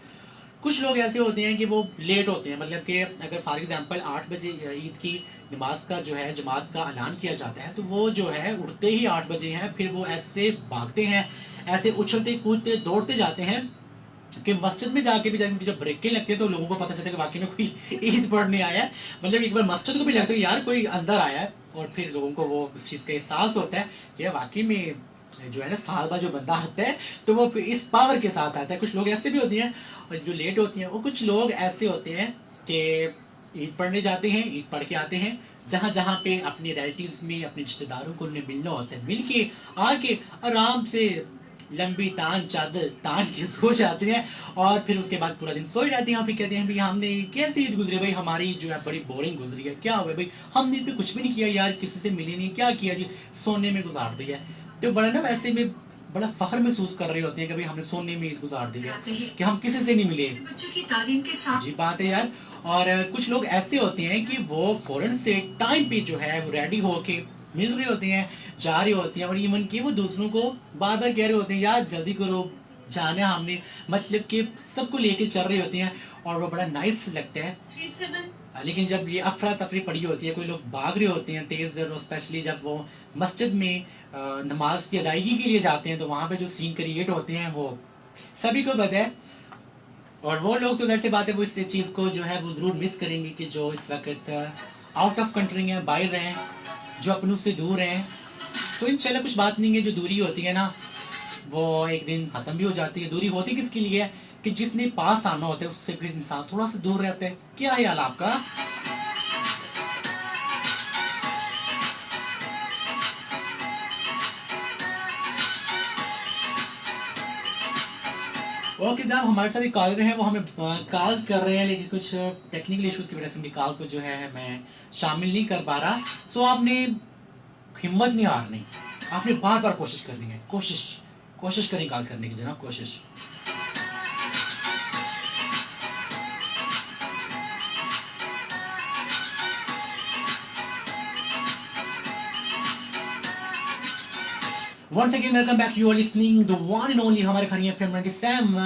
A: कुछ लोग ऐसे होते हैं कि वो लेट होते हैं, मतलब कि अगर फॉर एग्जांपल 8 बजे ईद की नमाज का जो है जमात का ऐलान किया जाता है तो वो जो है उठते ही 8 बजे हैं, फिर वो ऐसे भागते हैं, ऐसे उछलते कूदते दौड़ते जाते हैं कि मस्जिद में जाके भी जब ब्रेकें लगती है तो लोगों को पता चलता है कि वाकई में कोई ईद पढ़ने आया है। मतलब एक बार मस्जिद को भी लगता है कि यार कोई अंदर आया है, और फिर लोगों को वो उस चीज़ का एहसास होता है कि वाकई में जो है ना साल बाद जो बंदा आता है तो वो इस पावर के साथ आता है। कुछ लोग ऐसे भी होते हैं और जो लेट होती हैं, और कुछ लोग ऐसे होते हैं कि ईद पढ़ने जाते हैं, ईद पढ़ के आते हैं, जहां जहां पे अपने रिलेटिव्स में अपने रिश्तेदारों को उन्हें मिलना होता है, मिल के आके आराम से लंबी तान चादर तान के सो जाते हैं, और फिर उसके बाद पूरा दिन सोए रहते हैं। फिर कहते हैं भाई हमने कैसी ईद गुजरी, भाई हमारी जो है बड़ी बोरिंग गुजरी है, क्या हुआ भाई हमने ईद पे कुछ भी नहीं किया यार, किसी से मिले नहीं, क्या किया जी, सोने में गुजार दिया। तो बड़ा ना वैसे में बड़ा फख्र महसूस कर रहे होते हैं कि भाई हमने सोने में ईद गुजार दी है, कि हम किसी से नहीं मिले।
C: बच्चों की तालीम के साथ
A: जी बात है यार। और कुछ लोग ऐसे होते हैं कि वो फौरन से टाइम पे जो है वो रेडी होके मिल रहे होते हैं, जा रहे होते हैं, और इवन कि वो दूसरों को बार बार कह रहे होते हैं यार जल्दी करो जाना हमने, मतलब कि सबको लेके चल रहे होते हैं, और वो बड़ा नाइस लगता है।
C: 37
A: लेकिन जब ये अफरा तफरी पड़ी होती है, कोई लोग भाग रहे होते हैं तेज, स्पेशली जब वो मस्जिद में नमाज की अदायगी के लिए जाते हैं तो वहां पे जो सीन क्रिएट होते हैं वो सभी को पता है। और वो लोग तो जाहिर सी बात है वो इस चीज को जो है वो जरूर मिस करेंगे कि जो इस वक्त आउट ऑफ कंट्री हैं, बाहर हैं, जो अपनों से दूर हैं। तो इंशाल्लाह कुछ बात नहीं है, जो दूरी होती है ना वो एक दिन खत्म भी हो जाती है। दूरी होती किसके लिए है कि जिसने पास आना होता है उससे फिर इंसान थोड़ा सा दूर रहता है। क्या ख्याल आपका? ओके जनाब, हमारे साथ एक कॉलर हैं, वो हमें कॉल कर रहे हैं, लेकिन कुछ टेक्निकल इश्यूज की वजह से उनकी कॉल को जो है मैं शामिल नहीं कर पा रहा। सो आपने हिम्मत नहीं हारनी, आपने बार बार कोशिश करनी है, कोशिश करें कॉल करने की जनाब, कोशिश। Once again, welcome back. You are listening the one and only हमारे खरी FM 97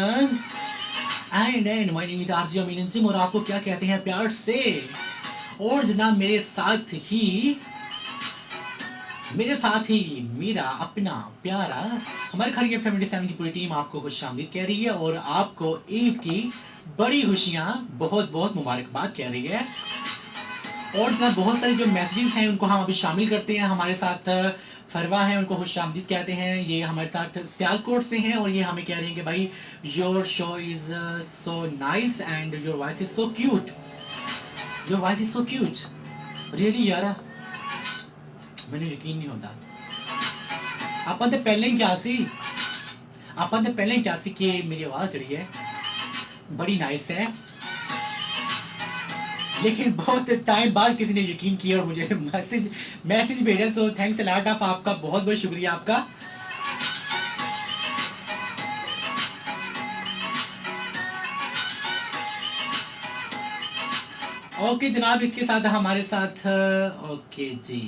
A: and my name is RJ Amin Singh, और आपको क्या कहते हैं प्यार से। और जनाब मेरे साथ ही मेरा अपना प्यारा हमारे खरी FM 97 की पूरी टीम आपको खुशामदीद कह रही है, और आपको ईद की बड़ी खुशियां बहुत बहुत मुबारकबाद कह रही है। और जनाब बहुत सारे जो मैसेजेस हैं उनको हम अभी शामिल करते हैं। हमारे साथ फरवा है, उनको खुशामदीद कहते हैं, ये हमारे साथ सियालकोट से हैं, और ये हमें कह रहे हैं कि भाई your show is so nice and your voice is so cute, your voice is so cute. Really यार मैंने यकीन नहीं होता। अपन तो पहले ही क्या सी कि मेरी आवाज जड़ी है बड़ी नाइस है, लेकिन बहुत टाइम बाद किसी ने यकीन किया और मुझे मैसेज भेजा। So thanks a lot of, आपका बहुत बहुत शुक्रिया आपका। ओके जनाब, इसके साथ हमारे साथ ओके जी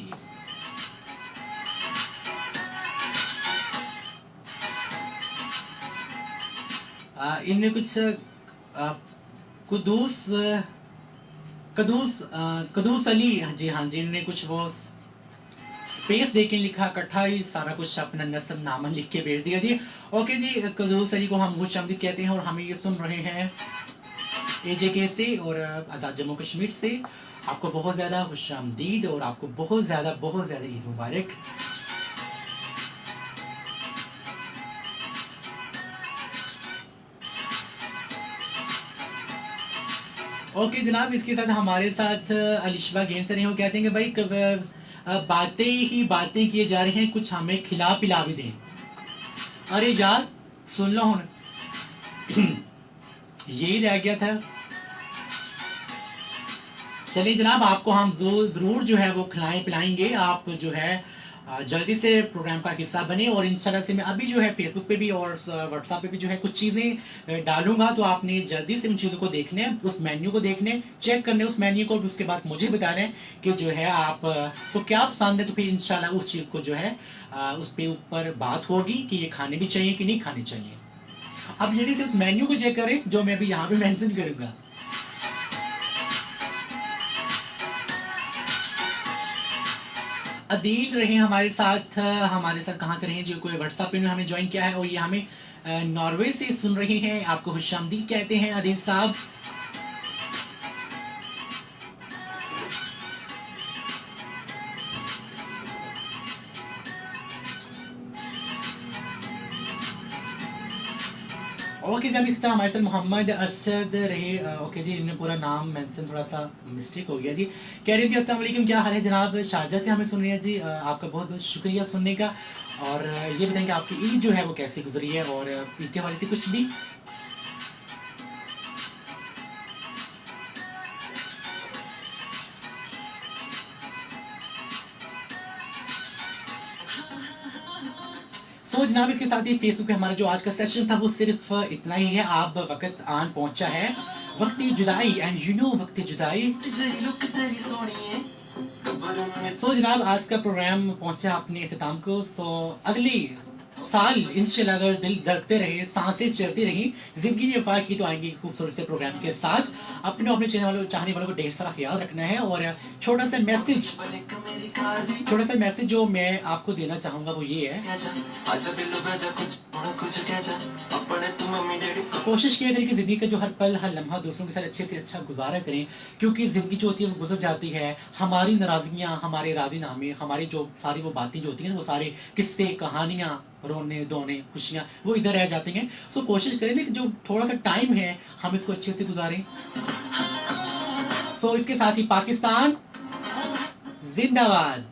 A: इनमें कुछ कदूस अली, जी हाँ जी, इन्होंने कुछ वो स्पेस देके लिखा, इकट्ठा ही सारा कुछ अपना नस्ब नामा लिख के भेज दिया जी। ओके जी, कदूस अली को हम खुशामदीद कहते हैं, और हमें ये सुन रहे हैं AJK से और आज़ाद जम्मू कश्मीर से। आपको बहुत ज़्यादा खुशामदीद, और आपको बहुत ज़्यादा ईद मुबारक। ओके जनाब, इसके साथ हमारे साथ अलिशबा गेंद सर हैं, वो कहते हैं कि भाई बातें किए जा रहे हैं, कुछ हमें खिला पिला भी दें। अरे यार सुन लो हूं यही रह गया था। चलिए जनाब, आपको हम जरूर जो है वो खिलाएं पिलाएंगे। आप जो है जल्दी से प्रोग्राम का हिस्सा बने। और इंशाल्लाह से मैं अभी जो है फेसबुक पे भी और व्हाट्सएप पे भी जो है कुछ चीज़ें डालूंगा, तो आपने जल्दी से उन चीज़ों को देखने हैं, उस मेन्यू को देखने, चेक करने उस मेन्यू को, उसके बाद मुझे बताना है कि जो है आप को क्या पसंद है। तो फिर इंशाल्लाह उस चीज़ को जो है उस पे ऊपर बात होगी कि ये खाने भी चाहिए कि नहीं खाने चाहिए। अब जल्दी से उस मेन्यू को चेक करें जो मैं अभी यहाँ पे मेंशन करूंगा। अदील रहे हमारे साथ कहाँ से रहे जो कोई व्हाट्सएप पे हमें ज्वाइन किया है, और ये हमें नॉर्वे से सुन रहे हैं। आपको खुशामदीद कहते हैं अदील साहब। ओके जी, इस तरह हमारे साथ मोहम्मद अरशद रहे। ओके जी, इन्होंने पूरा नाम मेंशन थोड़ा सा मिस्टेक हो गया जी। कह रहे जी अस्सलाम वालेकुम, क्या हाल है जनाब? शारजा से हमें सुन रहे हैं जी। आपका बहुत बहुत शुक्रिया सुनने का। और ये बताएंगे आपकी ईद जो है वो कैसी गुजरी है, और ईद के हवाले से कुछ भी। तो जनाब इसके साथ ही फेसबुक पे हमारा जो आज का सेशन था वो सिर्फ इतना ही है। आप वक्त आन पहुंचा है वक्ती जुदाई, एंड यू नो वक्ती जुदाई। सो जनाब आज का प्रोग्राम पहुंचा अपने इख्तिताम को। सो अगली साल इंशाल्लाह अगर दिल धड़कते रहे, सांसें चलती रही, जिंदगी ने वफा की, तो आएंगे खूबसूरत से प्रोग्राम के साथ। अपने चैनल वालों चाहने वालों को ढेर सारा ख्याल रखना है। और छोटा सा मैसेज जो मैं आपको देना चाहूंगा वो ये है, कोशिश किया करें कि जिंदगी का जो हर पल हर लम्हा दूसरों के साथ अच्छे से अच्छा गुजारा करें, क्योंकि जिंदगी जो होती है वो गुजर जाती है। हमारी नाराजगियां, हमारे राजीनामे, हमारी जो सारी वो बातें जो होती हैं, वो सारे किस्से, कहानियां, रोने धोने, खुशियां, वो इधर रह जाती हैं। सो कोशिश करें कि जो थोड़ा सा टाइम है हम इसको अच्छे से गुजारें। सो इसके साथ ही पाकिस्तान जिंदाबाद।